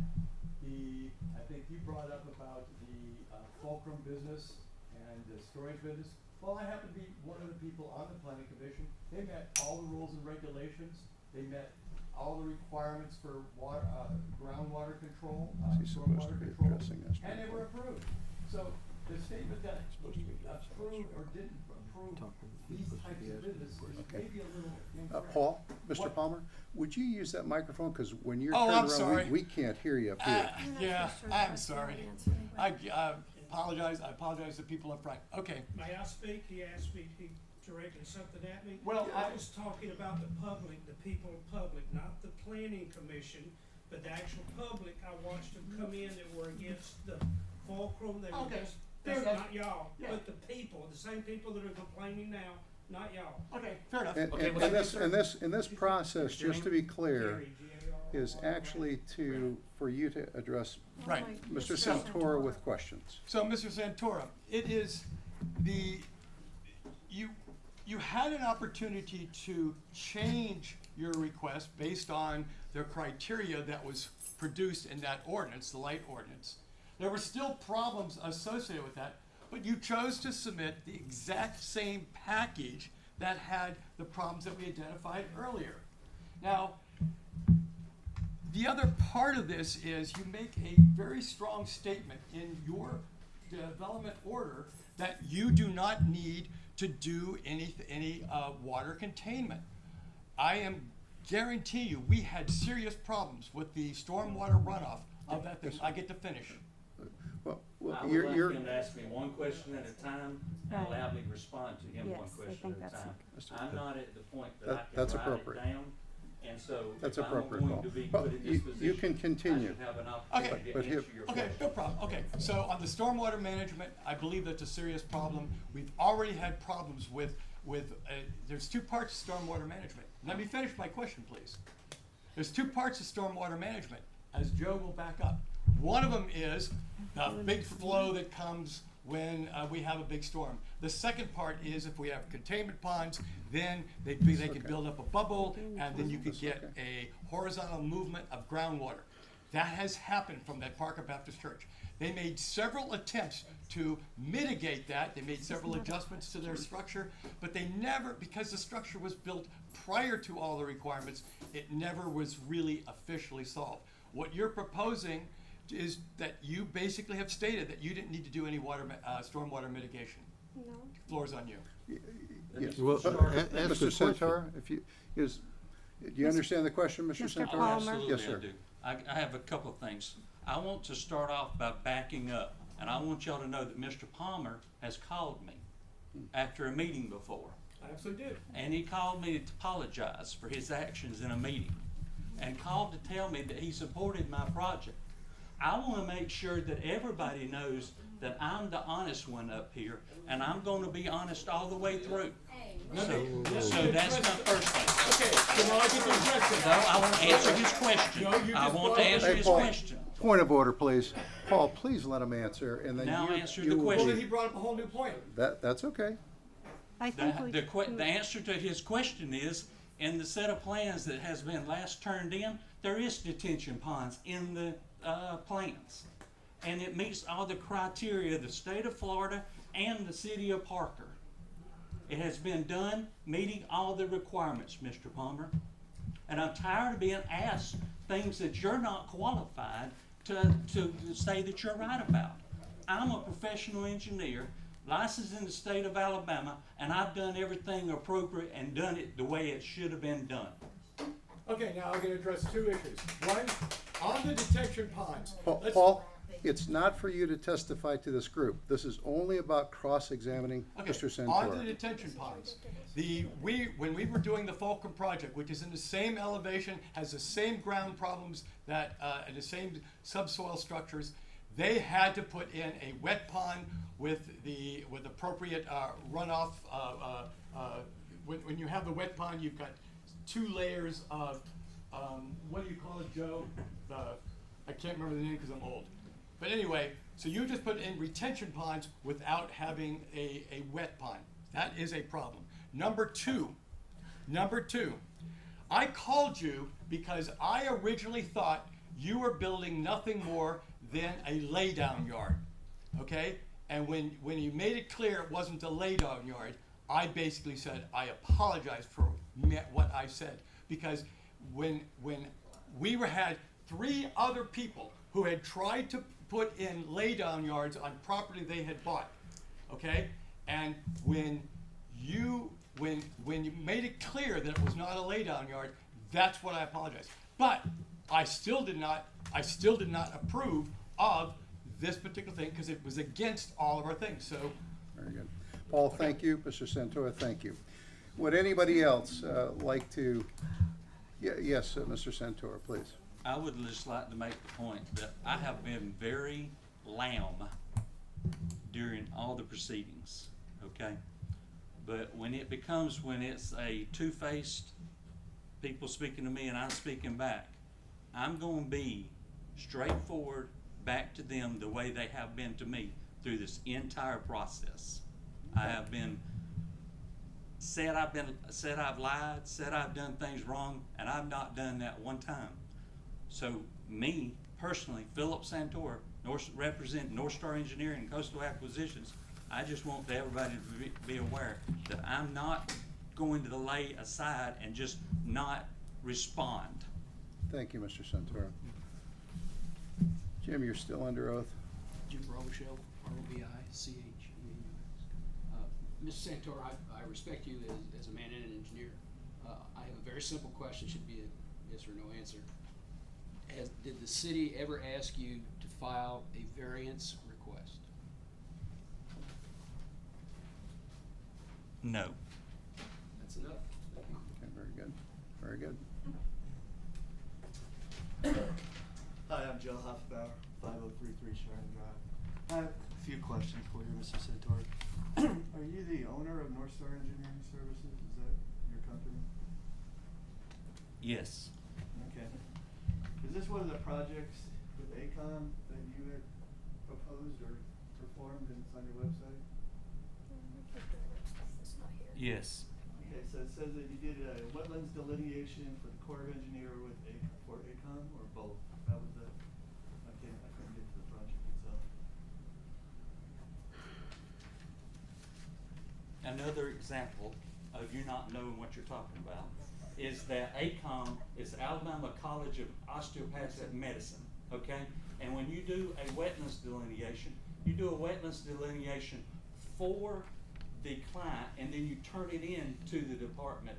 I think you brought up about the fulcrum business and the storage business. Well, I happen to be one of the people on the planning commission. They met all the rules and regulations. They met all the requirements for water, groundwater control, He's supposed to stormwater be control, addressing us. and they were approved. So the statement that he approved or didn't approve these types of businesses may be a little incorrect. Paul, Mr. Palmer, would you use that microphone? Because when you're Oh, I'm turned sorry. around, we can't hear you up here. Yeah, I'm sorry. I apologize. I apologize to people up front. Okay. May I speak? He asked me, he directed something at me. Well, I was talking about the public, the people in public, not the planning commission, but the actual public. I watched them come in that were against the fulcrum. They were Okay. just, Fair that's enough. not y'all, Yeah. but the people, the same people that are complaining now, not y'all. Okay, fair enough. And, Okay, and, well, and thank you, this, sir. and this process, just to be clear, Gary, G-A-R-R-Y. is actually for you to address Right. Mr. Santora with questions. So, Mr. Santora, it is you had an opportunity to change your request based on the criteria that was produced in that ordinance, the light ordinance. There were still problems associated with that, but you chose to submit the exact same package that had the problems that we identified earlier. Now, the other part of this is you make a very strong statement in your development order that you do not need to do any water containment. I am guarantee you, we had serious problems with the stormwater runoff of that thing. I get to finish. Well, I would like him to ask me one question at a time and allow me to respond to him one Yes, I question think at a that's time. I'm not at the point that I That's can write it appropriate. down, and so That's if I'm appropriate, going Paul. to be But put in you- this you position, can continue. I should have an Okay. opportunity But to here- answer your Okay, question. no problem. Okay, so on the stormwater management, I believe that's a serious problem. We've already had problems with there's two parts to stormwater management. Let me finish my question, please. There's two parts to stormwater management, as Joe will back up. One of them is the big flow that comes when we have a big storm. The second part is if we have containment ponds, then they can build up a bubble, and then you could get a horizontal movement of groundwater. That has happened from that Parker Baptist Church. They made several attempts to mitigate that. They made several adjustments to their structure, but they never, because the structure was built prior to all the requirements, it never was really officially solved. What you're proposing is that you basically have stated that you didn't need to do any stormwater mitigation. No. Floor's on you. Yes. Well, But, ask the Mr. question. Santora, do you understand the question, Mr. Mr. Santora? Palmer. Absolutely, Yes, sir. I do. I have a couple of things. I want to start off by backing up, and I want y'all to know that Mr. Palmer has called me after a meeting before. I absolutely do. And he called me to apologize for his actions in a meeting and called to tell me that he supported my project. I want to make sure that everybody knows that I'm the honest one up here, and I'm going to be honest all the way through. So that's my first thing. Okay, so now I get to address it. No, I want to answer his question. Joe, you I just want brought to up- answer Hey, his Paul, question. point of order, please. Paul, please let him answer, and then Now you answer you the will question. Well, be- then he brought up a whole new point. That's okay. I think we. The answer to his question is, in the set of plans that has been last turned in, there is detention ponds in the plans. And it meets all the criteria of the state of Florida and the city of Parker. It has been done meeting all the requirements, Mr. Palmer. And I'm tired of being asked things that you're not qualified to say that you're right about. I'm a professional engineer, licensed in the state of Alabama, and I've done everything appropriate and done it the way it should have been done. Okay, now I'm gonna address two issues. One, on the detention ponds. let's- Paul, it's not for you to testify to this group. This is only about cross-examining Okay, Mr. on the Santora. detention ponds. when we were doing the Fulcrum project, which is in the same elevation, has the same ground problems that, and the same subsoil structures, they had to put in a wet pond with appropriate runoff. When you have the wet pond, you've got 2 layers of, what do you call it, Joe? I can't remember the name because I'm old. But anyway, so you just put in retention ponds without having a wet pond. That is a problem. Number two, I called you because I originally thought you were building nothing more than a laydown yard, okay? And when you made it clear it wasn't a laydown yard, I basically said, I apologize for what I said. Because when we had 3 other people who had tried to put in laydown yards on property they had bought, okay? And when you made it clear that it was not a laydown yard, that's what I apologize. But I still did not approve of this particular thing because it was against all of our things. So, very good. Paul, thank you. Mr. Santora, thank you. Would anybody else like to? Yes, Mr. Santora, please. I would just like to make the point that I have been very lamb during all the proceedings, okay? But when it's a two-faced people speaking to me and I'm speaking back, I'm going to be straightforward back to them the way they have been to me through this entire process. I have been said I've lied, said I've done things wrong, and I've not done that one time. So me personally, Philip Santora, represent North Star Engineering and Coastal Acquisitions, I just want everybody to be aware that I'm not going to lay aside and just not respond. Thank you, Mr. Santora. Jim, you're still under oath. Jim Robichaux, ROBICH. Mr. Santora, I respect you as a man and an engineer. I have a very simple question, should be a yes or no answer. Did the city ever ask you to file a variance request? No. That's enough. Thank you. Okay, very good. Very good. Hi, I'm Joe Hoffbauer, 5033 Sharon Drive. I have a few questions for you, Mr. Santori. Are you the owner of North Star Engineering Services? Is that your company? Yes. Okay. Is this one of the projects with ACOM that you had proposed or performed and it's on your website? Yes. Okay, so it says that you did a wetlands delineation for the Corps of Engineer for ACOM or both? That was the, I couldn't get to the project itself. Another example of you not knowing what you're talking about is that ACOM is Alabama College of Osteopathic Medicine, okay? And when you do a wetlands delineation, you do a wetlands delineation for the client and then you turn it in to the Department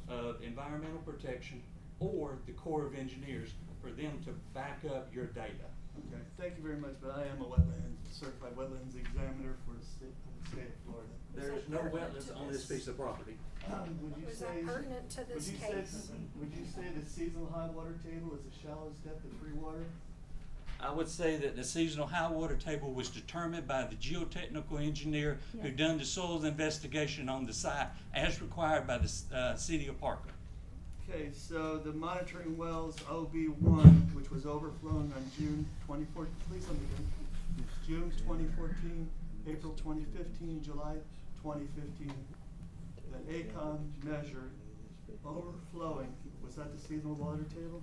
of Environmental Protection or the Corps of Engineers for them to back up your data. Okay, thank you very much, but I am a certified wetlands examiner for the state of Florida. There is no wetlands on this piece of property. Would you say, pertinent to this case? Would you say the seasonal high water table is the shallowest depth of free water? I would say that the seasonal high water table was determined by the geotechnical engineer who done the soils investigation on the site as required by the city of Parker. Okay, so the monitoring wells OB1, which was overflown on June 24th, please let me go. June 2014, April 2015, July 2015, the ACOM measured overflowing, was that the seasonal water table?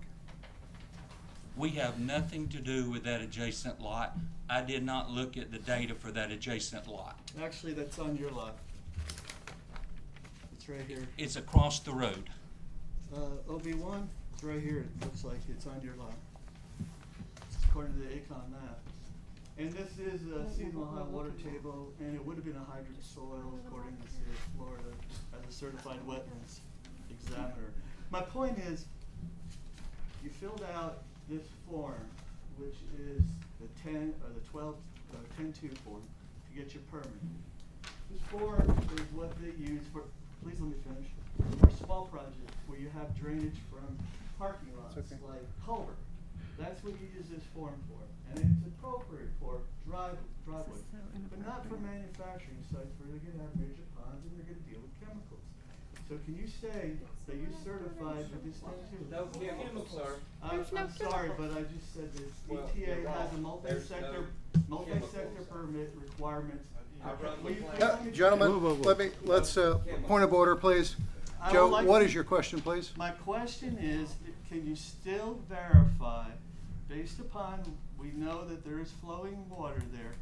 We have nothing to do with that adjacent lot. I did not look at the data for that adjacent lot. Actually, that's on your lot. It's right here. It's across the road. OB1, it's right here. It looks like it's on your lot, according to the ACOM map. And this is a seasonal high water table, and it would have been a hydric soil according to the state of Florida as a certified wetlands examiner. My point is, you filled out this form, which is the 10-2 form to get your permit. This form is what they use for please let me finish. For small projects where you have drainage from parking lots, okay. like culvert, that's what you use this form for. And it's appropriate for driveways, but not for manufacturing sites where they're gonna have major ponds and they're gonna deal with chemicals. So can you say that you certified with this thing too? No chemicals, sir. I'm There's no sorry, chemicals. but I just said that Well, ETA you're has a wrong. There's no multi-sector chemicals. permit requirements. I run the Will you plant. please let me Gentlemen, finish? let's, point of order, please. I would Joe, like what to- is your question, please? My question is, can you still verify, based upon, we know that there is flowing water there,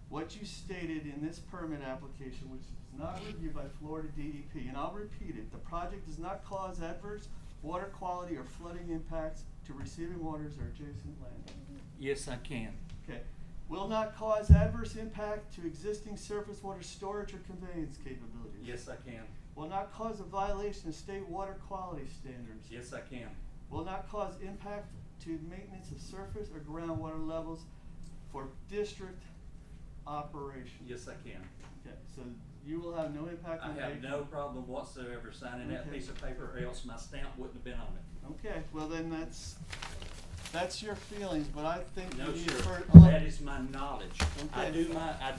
what you stated in this permit application, which is not reviewed by Florida DEP, and I'll repeat it, the project does not cause adverse water quality or flooding impacts to receiving waters or adjacent land. Yes, I can. Okay. Will not cause adverse impact to existing surface water storage or conveyance capabilities. Yes, I can. Will not cause a violation of state water quality standards. Yes, I can. Will not cause impact to maintenance of surface or groundwater levels for district operation. Yes, I can. Okay, so you will have no impact I on. have no problem whatsoever signing that Okay. piece of paper, or else my stamp wouldn't have been on it. Okay, well then that's your feelings, but I think No, you need sir. for. That is my knowledge. I Okay.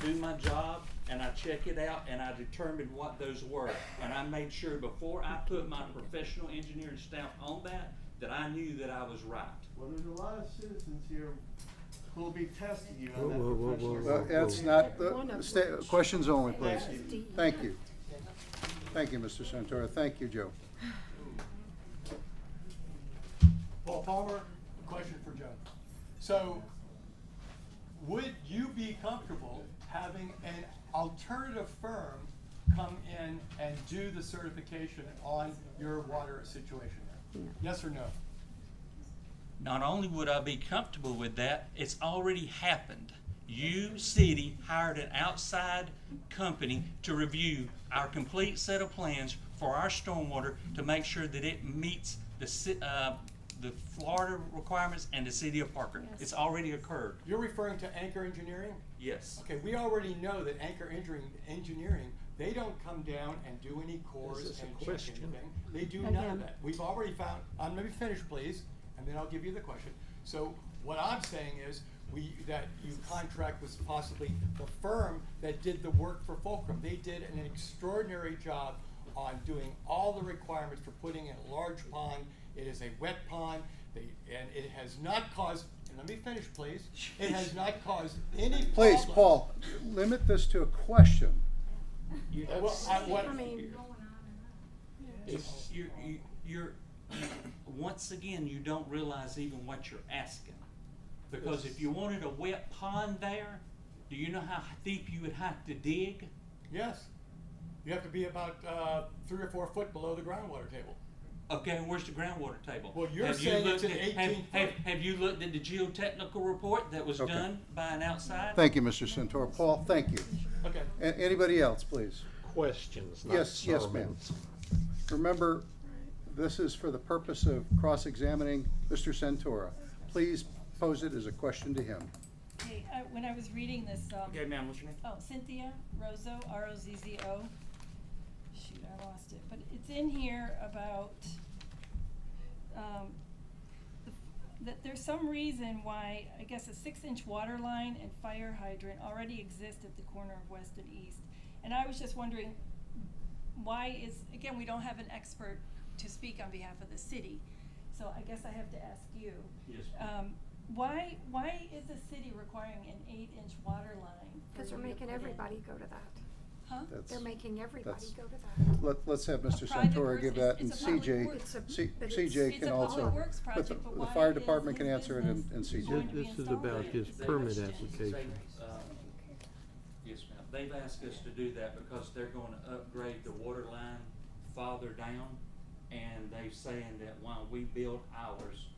do my job, and I check it out, and I determined what those were. And I made sure before I put my professional engineering stamp on that I knew that I was right. Well, there's a lot of citizens here who will be testing you Whoa, on that whoa, whoa, professional. whoa, whoa. That's not, questions only, please. Thank you. Thank you. Thank you, Mr. Santora. Thank you, Joe. Paul Palmer, question for Joe. So, would you be comfortable having an alternative firm come in and do the certification on your water situation there? Yes or no? Not only would I be comfortable with that, it's already happened. You, city, hired an outside company to review our complete set of plans for our stormwater to make sure that it meets the Florida requirements and the city of Parker. Yes. It's already occurred. You're referring to Anchor Engineering? Yes. Okay, we already know that Anchor Engineering, they don't come down and do any cores Is this a and check question? anything. They do none of Again. that. We've already found, let me finish, please, and then I'll give you the question. So what I'm saying is, that you contract with possibly the firm that did the work for Fulcrum. They did an extraordinary job on doing all the requirements for putting in a large pond. It is a wet pond, and it has not caused, and let me finish, please. It has not caused any Please, problems. Paul, limit this to a question. I mean, You're once again, you don't realize even what you're asking. Because if you wanted a wet pond there, do you know how deep you would have to dig? Yes. You have to be about 3 or 4 foot below the groundwater table. Okay, and where's the groundwater table? Well, you're Have you saying it's looked an at- 18 have you looked at the geotechnical report that was Okay. done by an outside? Thank you, Mr. Santora. Paul, thank you. Okay. Anybody else, please? Questions, not Yes, yes, ma'am. sermons. Remember, this is for the purpose of cross-examining Mr. Santora. Please pose it as a question to him. Hey, when I was reading this, Okay, ma'am, what's your name? oh, Cynthia Rozzo, R-O-Z-Z-O. Shoot, I lost it, but it's in here about, that there's some reason why, I guess, a 6-inch water line and fire hydrant already exist at the corner of West and East. And I was just wondering, why is, again, we don't have an expert to speak on behalf of the city, so I guess I have to ask you. Yes. Why is the city requiring an 8-inch water line? because they're making everybody go to that. Huh? They're making everybody that's- go to that. Let's have Mr. private Santora works- give that, and it's a public CJ, works. But CJ it's can a also, public works but project, but the why fire is department can his answer it, and business CJ. going to be This is installed about there? his permit application. Yes, ma'am. They've asked us to do that because they're going to upgrade the water line farther down, and they're saying that while we build ours,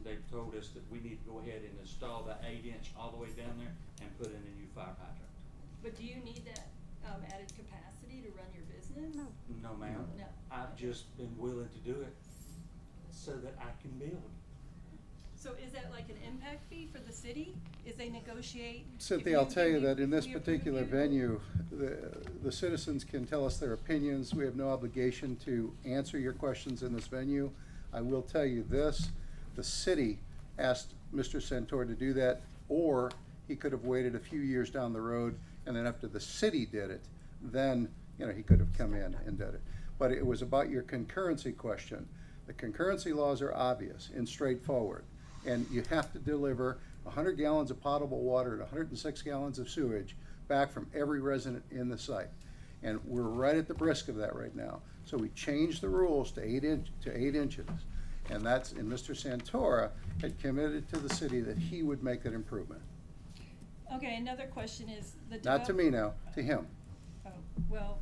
they've told us that we need to go ahead and install the 8-inch all the way down there and put in a new fire hydrant. But do you need that added capacity to run your business? No. No, ma'am. No. I've just been willing to do it so that I can build. So is that like an impact fee for the city? is they negotiate. Cynthia, I'll tell you that in this particular venue, the citizens can tell us their opinions. We have no obligation to answer your questions in this venue. I will tell you this, the city asked Mr. Santor to do that, or he could have waited a few years down the road, and then after the city did it, then, you know, he could have come in and did it. But it was about your concurrency question. The concurrency laws are obvious and straightforward, and you have to deliver 100 gallons of potable water and 106 gallons of sewage back from every resident in the site. And we're right at the brisk of that right now. So we changed the rules to 8 inches. And Mr. Santora had committed to the city that he would make that improvement. Okay, another question is the Not to me now, to him. Oh, well.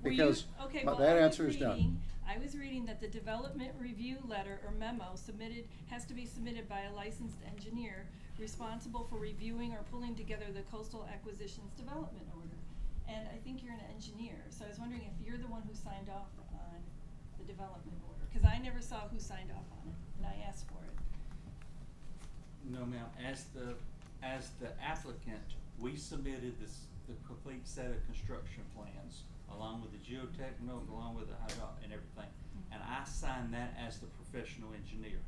were you- Because okay, my- well, that I was answer is done. reading- I was reading that the development review letter or memo has to be submitted by a licensed engineer responsible for reviewing or pulling together the coastal acquisitions development order. And I think you're an engineer, so I was wondering if you're the one who signed off on the development order, because I never saw who signed off on it, and I asked for it. No, ma'am. As the applicant, we submitted the complete set of construction plans, along with the geotechnical, along with the hydraulic and everything. And I signed that as the professional engineer.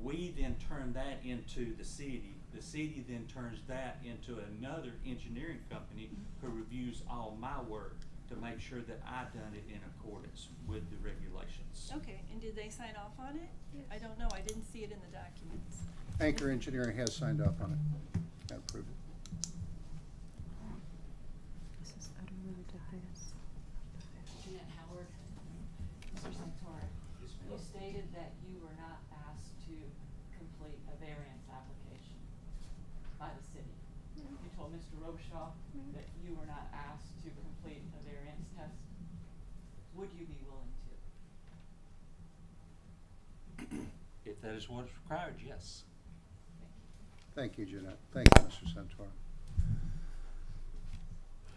We then turn that into the city. The city then turns that into another engineering company who reviews all my work to make sure that I've done it in accordance with the regulations. Okay, and did they sign off on it? I don't know, I didn't see it in the documents. Anchor Engineering has signed off on it and approved it. This is utterly the highest. Jeanette Howard. Mr. Santora, you stated that you were not asked to complete a variance application by the city. You told Mr. Robeshaw that you were not asked to complete a variance test. Would you be willing to? If that is what is required, yes. Thank you, Jeanette. Thank you, Mr. Santora.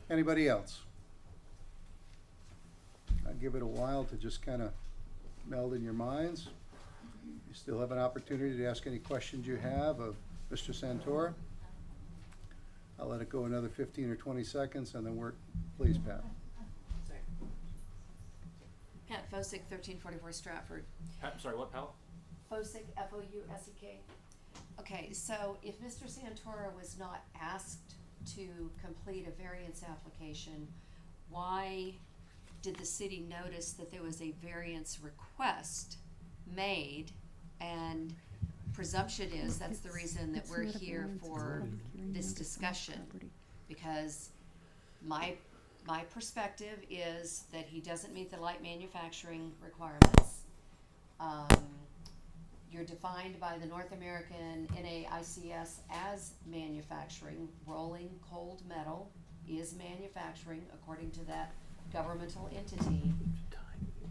Anybody else? I'll give it a while to just kind of meld in your minds. You still have an opportunity to ask any questions you have of Mr. Santora. I'll let it go another 15 or 20 seconds and then please, Pat. Pat Fosick, 1344 Stratford. I'm sorry, what, Pal? Fosick, F-O-U-S-E-K. Okay, so if Mr. Santora was not asked to complete a variance application, why did the city notice that there was a variance request made? And presumption is that's the reason that we're here for this discussion. Because my perspective is that he doesn't meet the light manufacturing requirements. You're defined by the North American NAICS as manufacturing. Rolling cold metal is manufacturing according to that governmental entity.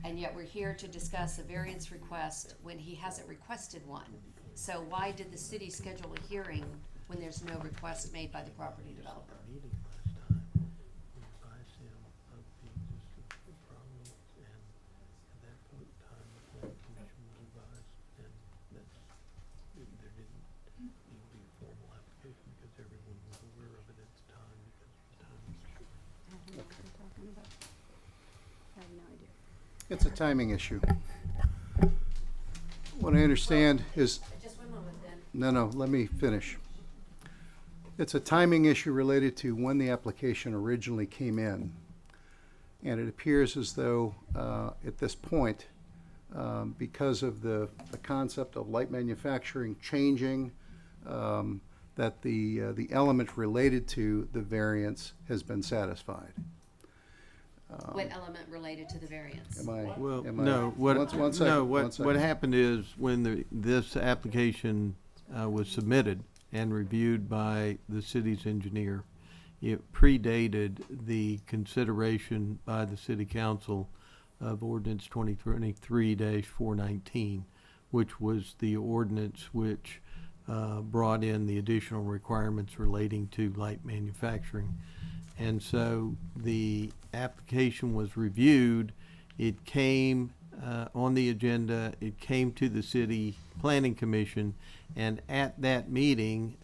And yet we're here to discuss a variance request when he hasn't requested one. So why did the city schedule a hearing when there's no request made by the property developer? It's a timing issue. What I understand is... Just one moment then. No, let me finish. It's a timing issue related to when the application originally came in. And it appears as though at this point, because of the concept of light manufacturing changing, that the element related to the variance has been satisfied. What element related to the variance? Well, am I- no, what, one second, no, one what second. happened is when this application was submitted and reviewed by the city's engineer, it predated the consideration by the city council of ordinance 2023-419, which was the ordinance which brought in the additional requirements relating to light manufacturing. And so the application was reviewed. It came on the agenda. It came to the City Planning Commission, and at that meeting,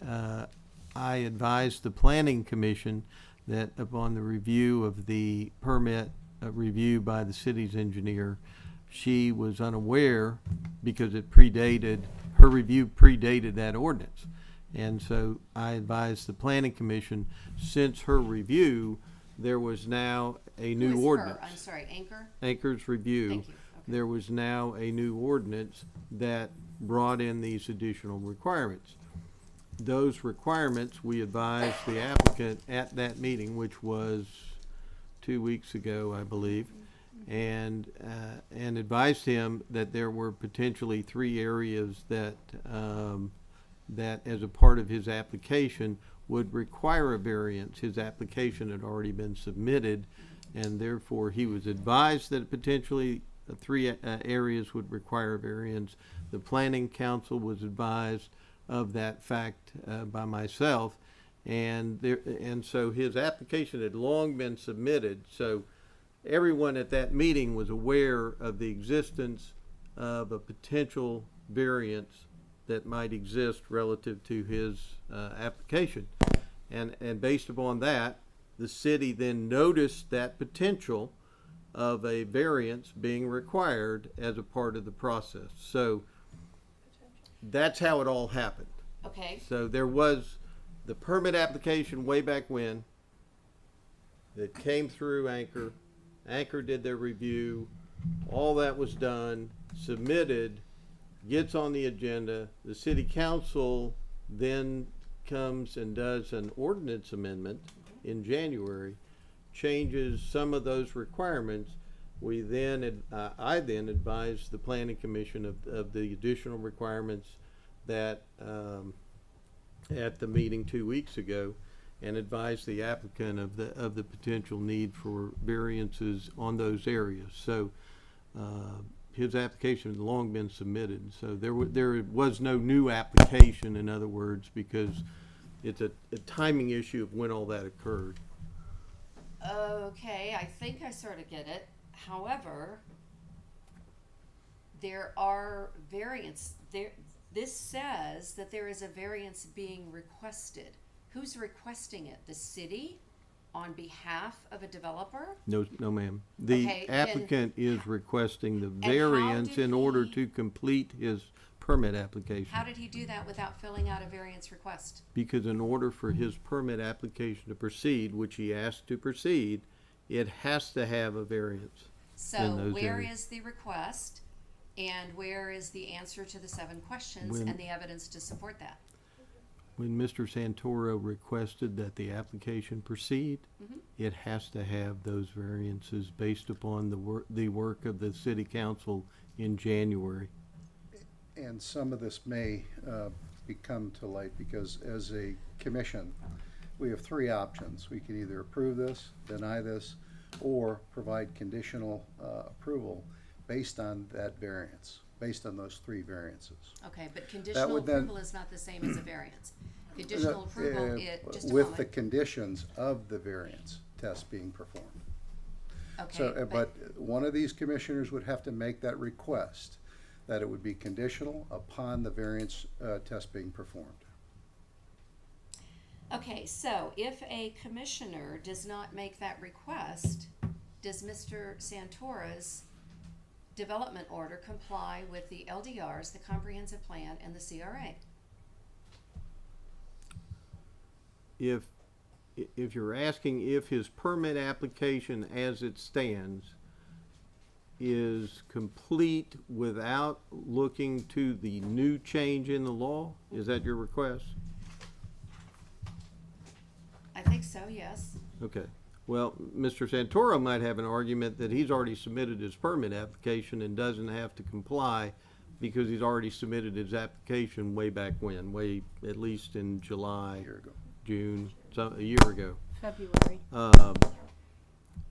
I advised the Planning Commission that upon the review of the permit review by the city's engineer, she was unaware, because it predated, her review predated that ordinance. And so I advised the Planning Commission, since her review, there was now a new Who is ordinance. her? I'm sorry, Anchor? Anchor's review. Thank you. There was now a new ordinance that brought in these additional requirements. Those requirements, we advised the applicant at that meeting, which was 2 weeks ago, I believe, and advised him that there were potentially 3 areas that that as a part of his application would require a variance. His application had already been submitted, and therefore he was advised that potentially 3 areas would require a variance. The Planning Council was advised of that fact by myself, and so his application had long been submitted. So everyone at that meeting was aware of the existence of a potential variance that might exist relative to his application. And based upon that, the city then noticed that potential of a variance being required as a part of the process. So that's how it all happened. Okay. So there was the permit application way back when that came through Anchor. Anchor did their review. All that was done, submitted, gets on the agenda. The city council then comes and does an ordinance amendment in January, changes some of those requirements. We then, I then advised the Planning Commission of the additional requirements that at the meeting 2 weeks ago, and advised the applicant of the potential need for variances on those areas. So his application had long been submitted, so there was no new application, in other words, because it's a timing issue of when all that occurred. Okay, I think I sort of get it. However, there are variants. This says that there is a variance being requested. Who's requesting it? The city on behalf of a developer? No, ma'am. The Okay, applicant is requesting the how variance did in order he- to complete his permit application. How did he do that without filling out a variance request? Because in order for his permit application to proceed, which he asked to proceed, it has to have a variance in So those where areas. is the request and where is the answer to the 7 questions When- and the evidence to support that? When Mr. Santoro requested that the application proceed, it has to have those variances based upon the work of the city council in January. And some of this may become to light because as a commission, we have 3 options. We can either approve this, deny this, or provide conditional approval based on that variance, based on those 3 variances. Okay, but conditional would then- approval is not the same as a variance. Conditional approval, just a with the moment. conditions of the variance test being performed. Okay, So, but one of these commissioners would have to make that request, that it would be conditional upon the variance test being performed. Okay, so if a commissioner does not make that request, does Mr. Santora's development order comply with the LDRs, the comprehensive plan, and the CRA? If you're asking if his permit application as it stands is complete without looking to the new change in the law, is that your request? I think so, yes. Okay. Well, Mr. Santoro might have an argument that he's already submitted his permit application and doesn't have to comply because he's already submitted his application way back when, at least in July. A year ago. June, a year ago. February.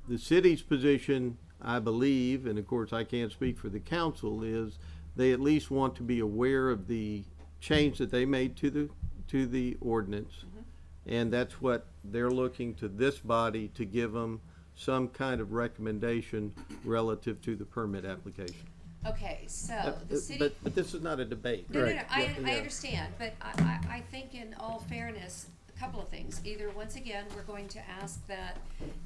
The city's position, I believe, and of course I can't speak for the council, is they at least want to be aware of the change that they made to the ordinance. And that's what they're looking to this body to give them some kind of recommendation relative to the permit application. Okay, so the city. But this is not a debate. No, Right. I Yeah. understand, but I think in all fairness, a couple of things. Either, once again, we're going to ask that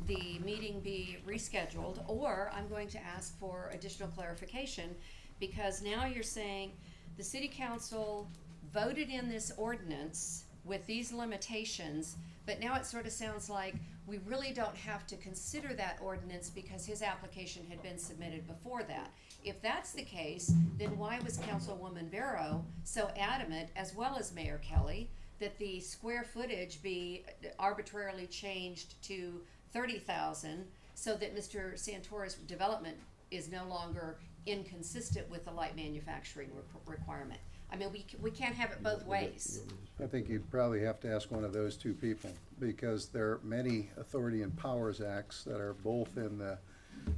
the meeting be rescheduled, or I'm going to ask for additional clarification, because now you're saying the city council voted in this ordinance with these limitations, but now it sort of sounds like we really don't have to consider that ordinance because his application had been submitted before that. If that's the case, then why was Councilwoman Barrow so adamant, as well as Mayor Kelly, that the square footage be arbitrarily changed to 30,000 so that Mr. Santora's development is no longer inconsistent with the light manufacturing requirement? I mean, we can't have it both ways. I think you'd probably have to ask one of those two people, because there are many authority and powers acts that are both in the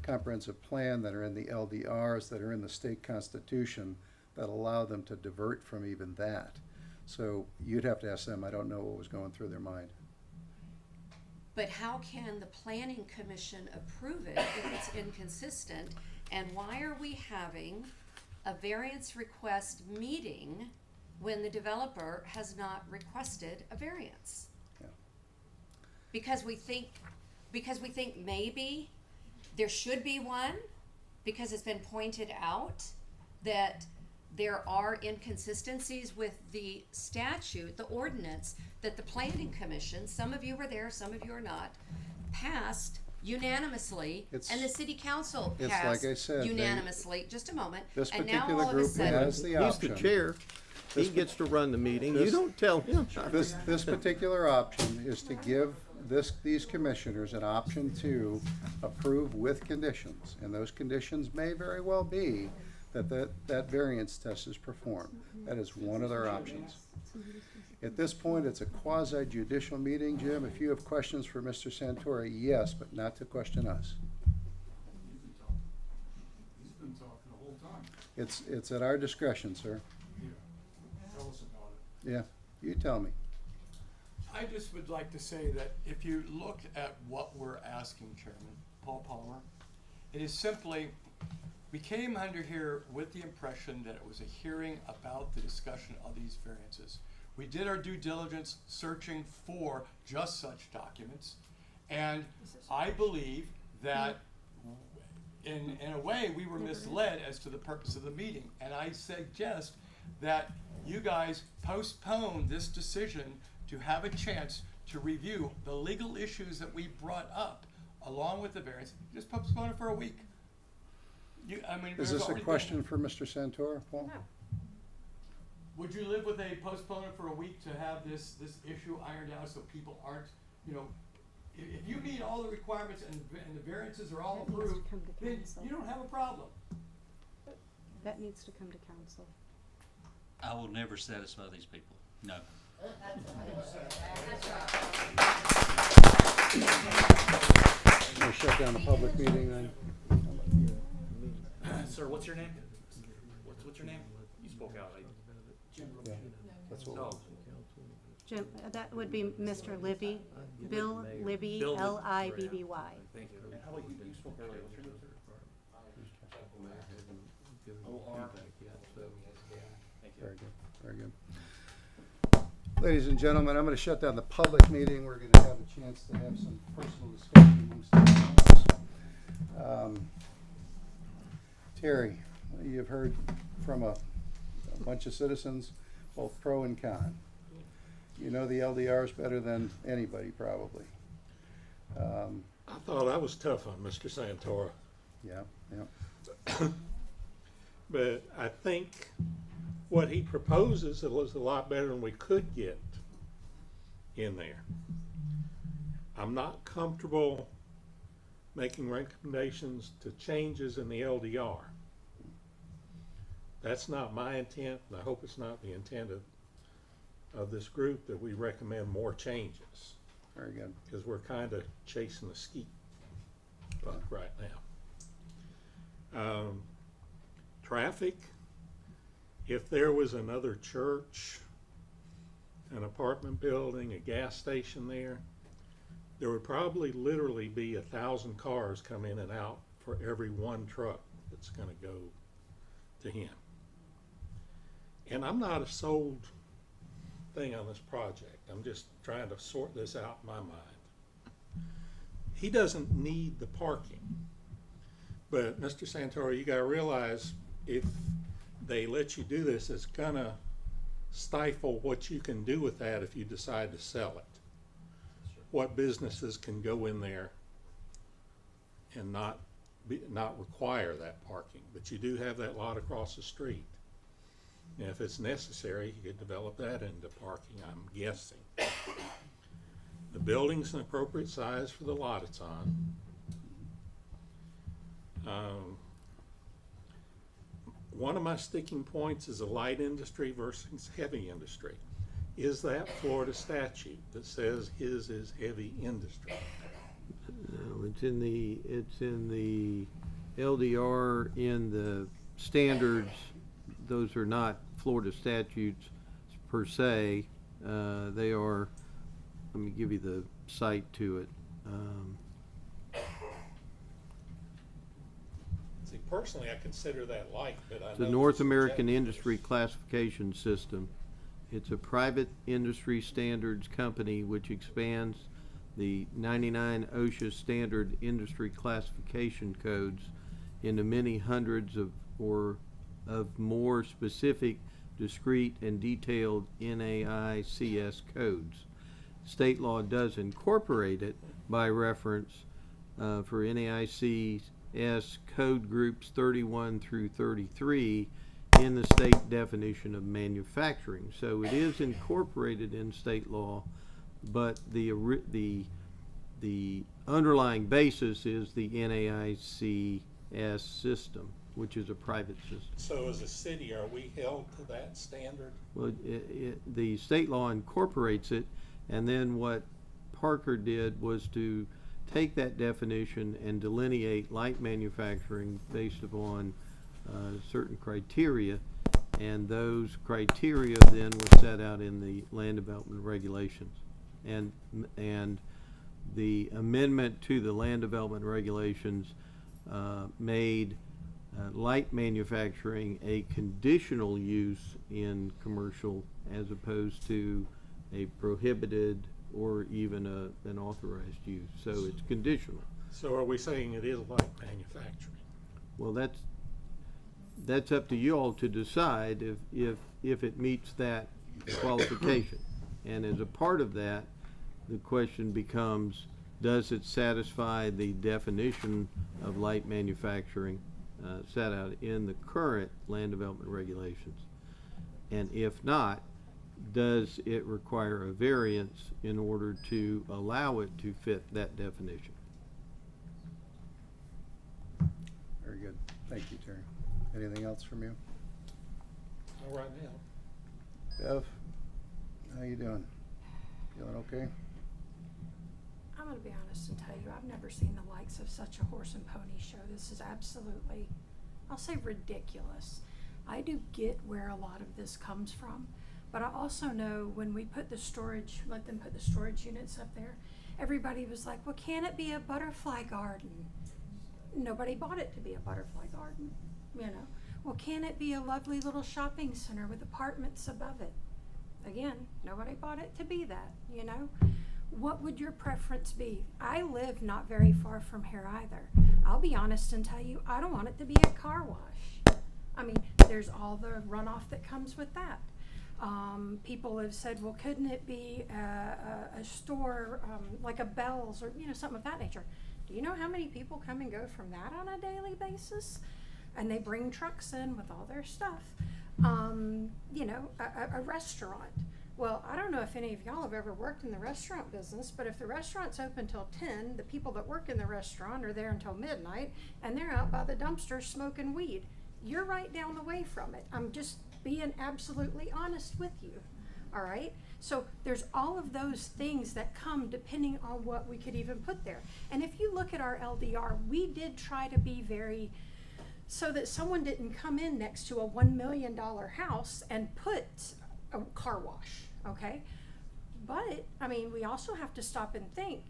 comprehensive plan, that are in the LDRs, that are in the state constitution, that allow them to divert from even that. So you'd have to ask them. I don't know what was going through their mind. But how can the planning commission approve it if it's inconsistent? And why are we having a variance request meeting when the developer has not requested a variance? Yeah. Because we think maybe there should be one, because it's been pointed out that there are inconsistencies with the statute, the ordinance that the planning commission, some of you were there, some of you are not, passed unanimously, and the city council It's passed like I said, unanimously. Just a moment. This And now particular all of a group sudden, has the option. He's the chair. He gets to run the meeting. You don't tell him. This particular option is to give these commissioners an option to approve with conditions, and those conditions may very well be that variance test is performed. That is one of their options. At this point, it's a quasi judicial meeting, Jim. If you have questions for Mr. Santora, yes, but not to question us. He's been talking the whole time. It's at our discretion, sir. Yeah. Tell us about it. Yeah, you tell me. I just would like to say that if you look at what we're asking, Chairman Paul Palmer, it is simply, we came under here with the impression that it was a hearing about the discussion of these variances. We did our due diligence searching for just such documents, and I believe that in a way we were misled as to the purpose of the meeting, and I suggest that you guys postpone this decision to have a chance to review the legal issues that we brought up along with the variance. Just postpone it for a week. Is this a question for Mr. Santora, Paul? No. Would you live with a postponement for a week to have this issue ironed out so people aren't, if you meet all the requirements and the variances are all approved, then you don't have a problem. That needs to come to council. I will never satisfy these people. No. We'll shut down the public meeting then. Sir, what's your name? What's your name? You spoke out. Yeah, that's what. Jim, that would be Mr. Libby, Bill Libby, Bill- L-I-B-B-Y. Thank you. And how about you? You spoke earlier. What's your name, sir? O-R. Thank you. Very good, very good. Ladies and gentlemen, I'm going to shut down the public meeting. We're going to have a chance to have some personal discussion amongst ourselves. Terry, you've heard from a bunch of citizens, both pro and con. You know the LDRs better than anybody, probably. I thought I was tough on Mr. Santora, Yeah, yeah. but I think what he proposes was a lot better than we could get in there. I'm not comfortable making recommendations to changes in the LDR. That's not my intent, and I hope it's not the intent of this group that we recommend more changes. Very good. Because we're kind of chasing the skeet buck right now. Traffic, if there was another church, an apartment building, a gas station there, there would probably literally be 1,000 cars come in and out for every one truck that's gonna go to him. And I'm not a sold thing on this project. I'm just trying to sort this out in my mind. He doesn't need the parking. But Mr. Santoro, you gotta realize if they let you do this, it's gonna stifle what you can do with that if you decide to sell it. What businesses can go in there and not require that parking, but you do have that lot across the street. And if it's necessary, you could develop that into parking, I'm guessing. The building's an appropriate size for the lot it's on. One of my sticking points is the light industry versus heavy industry. Is that Florida statute that says his is heavy industry? No, it's in the LDR, in the standards. Those are not Florida statutes per se. They are, let me give you the site to it. See, personally, I consider that light, but I know The North American Industry Classification System. It's a private industry standards company which expands the 99 OSHA standard industry classification codes into many hundreds of more specific, discrete, and detailed NAICS codes. State law does incorporate it by reference for NAICS code groups 31 through 33 in the state definition of manufacturing. So it is incorporated in state law, but the underlying basis is the NAICS system, which is a private system. So as a city, are we held to that standard? Well, the state law incorporates it, and then what Parker did was to take that definition and delineate light manufacturing based upon certain criteria, and those criteria then were set out in the land development regulations. And the amendment to the land development regulations made light manufacturing a conditional use in commercial as opposed to a prohibited or even an authorized use. So it's conditional. So are we saying it is light manufacturing? Well, that's up to you all to decide if it meets that qualification. And as a part of that, the question becomes, does it satisfy the definition of light manufacturing set out in the current land development regulations? And if not, does it require a variance in order to allow it to fit that definition? Very good. Thank you, Terry. Anything else from you? All right now. Bev, how you doing? Feeling okay? I'm gonna be honest and tell you, I've never seen the likes of such a horse and pony show. This is absolutely, I'll say ridiculous. I do get where a lot of this comes from, but I also know when we put the storage, let them put the storage units up there, everybody was like, well, can it be a butterfly garden? Nobody bought it to be a butterfly garden, you know. Well, can it be a lovely little shopping center with apartments above it? Again, nobody bought it to be that, you know. What would your preference be? I live not very far from here either. I'll be honest and tell you, I don't want it to be a car wash. I mean, there's all the runoff that comes with that. People have said, well, couldn't it be a store like a Bell's or, you know, something of that nature? Do you know how many people come and go from that on a daily basis? And they bring trucks in with all their stuff. You know, a restaurant. Well, I don't know if any of y'all have ever worked in the restaurant business, but if the restaurant's open till 10, the people that work in the restaurant are there until midnight, and they're out by the dumpster smoking weed. You're right down the way from it. I'm just being absolutely honest with you, all right? So there's all of those things that come depending on what we could even put there. And if you look at our LDR, we did try to be very, so that someone didn't come in next to a $1 million house and put a car wash, okay? But, I mean, we also have to stop and think,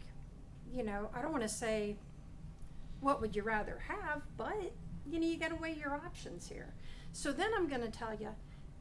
you know, I don't wanna say, what would you rather have, but, you know, you gotta weigh your options here. So then I'm gonna tell you,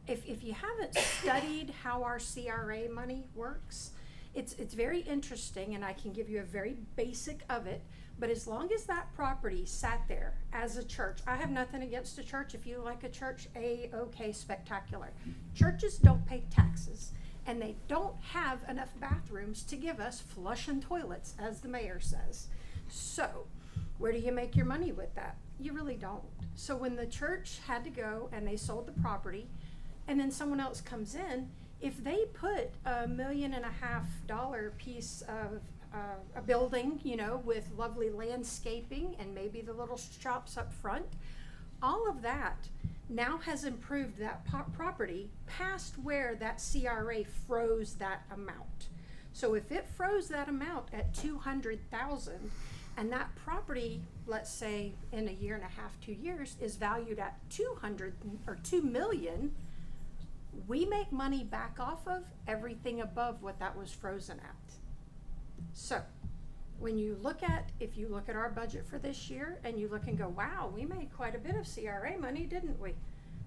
if you haven't studied how our CRA money works, it's very interesting, and I can give you a very basic of it, but as long as that property sat there as a church, I have nothing against a church. If you like a church, okay, spectacular. Churches don't pay taxes, and they don't have enough bathrooms to give us flushing toilets, as the mayor says. So, where do you make your money with that? You really don't. So when the church had to go and they sold the property, and then someone else comes in, if they put $1.5 million piece of a building, you know, with lovely landscaping and maybe the little shops up front, all of that now has improved that property past where that CRA froze that amount. So if it froze that amount at 200,000, and that property, let's say in a year and a half, 2 years, is valued at 200 or 2 million, we make money back off of everything above what that was frozen at. So when you look at, if you look at our budget for this year and you look and go, wow, we made quite a bit of CRA money, didn't we?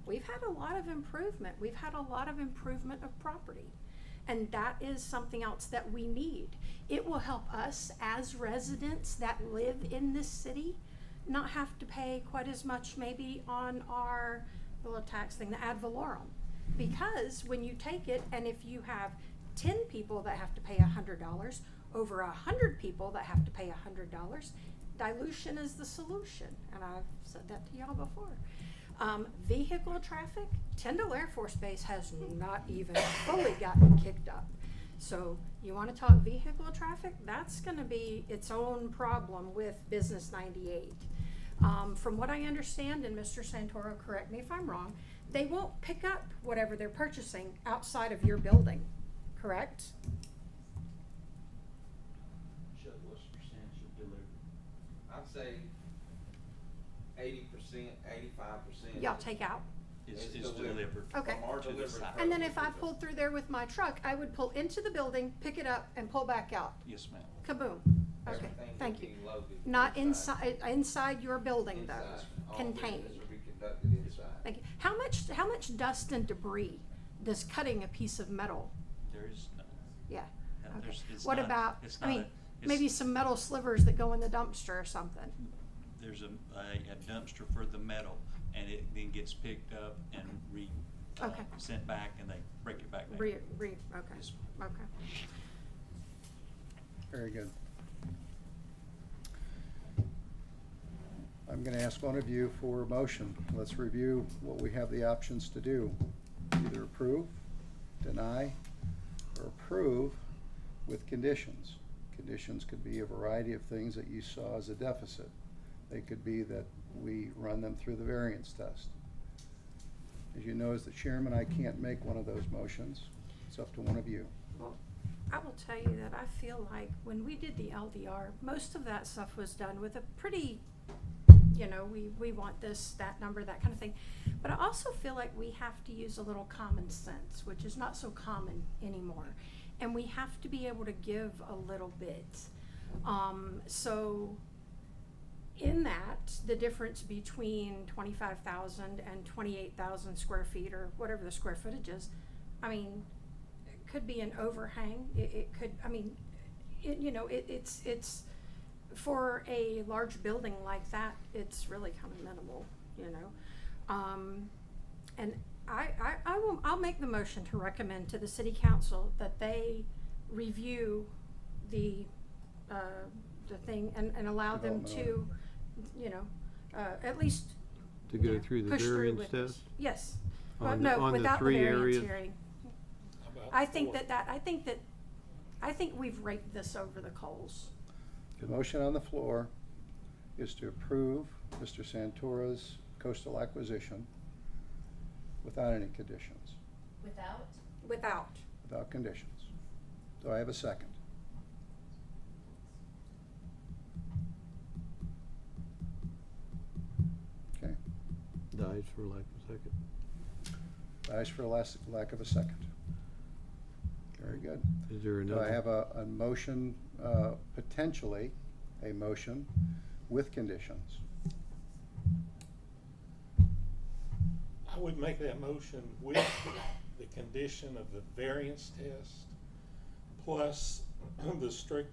We've had a lot of improvement. We've had a lot of improvement of property. And that is something else that we need. It will help us as residents that live in this city not have to pay quite as much maybe on our little tax thing, the ad valorem. Because when you take it, and if you have 10 people that have to pay $100, over 100 people that have to pay $100, dilution is the solution. And I've said that to y'all before. Vehicle traffic, Tyndall Air Force Base has not even fully gotten kicked up. So you want to talk vehicle traffic? That's going to be its own problem with Business 98. From what I understand, and Mr. Santoro, correct me if I'm wrong, they won't pick up whatever they're purchasing outside of your building, correct? Chuck, what's the percentage of delivery? I'd say 80%, 85%. Y'all take out? Is delivered. Okay. From our delivery And then if I program. pulled through there with my truck, I would pull into the building, pick it up, and pull back out. Yes, ma'am. Kaboom. Okay, Everything thank will you. be loaded Not inside your building inside. though, All contained. business will be conducted inside. Thank you. How much dust and debris does cutting a piece of metal? There is none. Yeah. Yeah, Okay. it's What not- about, it's I not mean, a- it's- maybe some metal slivers that go in the dumpster or something? There's a dumpster for the metal, and it then gets picked up and Okay. sent back, and they break it back down. Okay, Yes. okay. Very good. I'm gonna ask one of you for a motion. Let's review what we have the options to do. Either approve, deny, or approve with conditions. Conditions could be a variety of things that you saw as a deficit. They could be that we run them through the variance test. As you know, as the chairman, I can't make one of those motions. It's up to one of you. Well, I will tell you that I feel like when we did the LDR, most of that stuff was done with a pretty, you know, we want this, that number, that kind of thing. But I also feel like we have to use a little common sense, which is not so common anymore. And we have to be able to give a little bit. So in that, the difference between 25,000 and 28,000 square feet, or whatever the square footage is, I mean, it could be an overhang. It could, I mean, you know, it's for a large building like that, it's really kind of minimal, you know. And I'll make the motion to recommend to the city council that they review the thing and allow them to, you know, at least To go through the push through variance with this. test? Yes. On Well, the- no, on the without the three variance areas? hearing. About I think four. I think we've raked this over the coals. The motion on the floor is to approve Mr. Santora's coastal acquisition without any conditions, Without. without conditions. Do I have a second? Okay, Dies for lack of a second. dies for lack of a second. Very good. Is there Do another? I have a motion, potentially a motion with conditions? I would make that motion with the condition of the variance test, plus the strict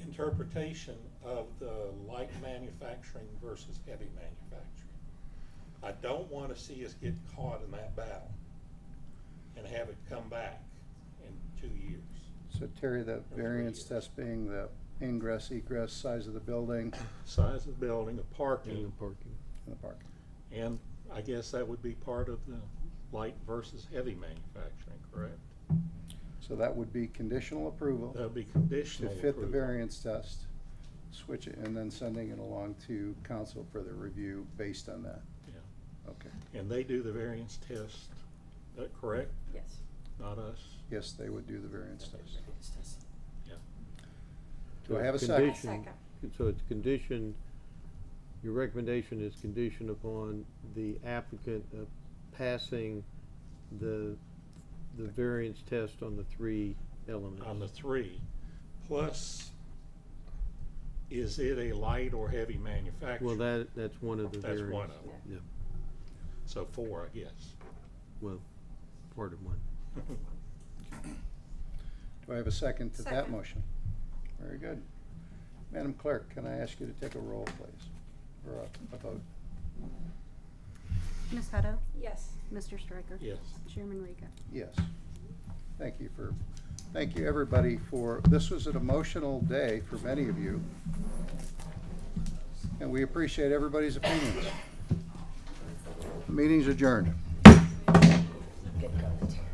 interpretation of the light manufacturing versus heavy manufacturing. I don't want to see us get caught in that battle and have it come back in 2 years. So Terry, the variance test being the ingress, egress, size of the building, Size of the building, the parking, And the parking. and the parking. and I guess that would be part of the light versus heavy manufacturing, correct? So that would be conditional approval. That would be conditional To fit the approval. variance test, switch it, and then sending it along to council for the review based on that. Yeah. Okay. And they do the variance test, correct? Yes. Not us? Yes, they would do the variance test. Yeah. Do I have a It's second? conditioned- So it's conditioned, your recommendation is conditioned upon the applicant passing the variance test on the 3 elements. On the 3, plus, is it a light or heavy manufacturing? Well, that's one of the That's variants. one of them. Yeah, So 4, I guess. well, part of one. Do I have a second to that Second. motion? Very good. Madam Clerk, can I ask you to take a roll, please, or a vote? Ms. Hutto? Yes. Mr. Striker? Yes. Chairman Riga? Yes. Thank you, everybody, this was an emotional day for many of you. And we appreciate everybody's opinions. Meeting's adjourned. Good going, Terry.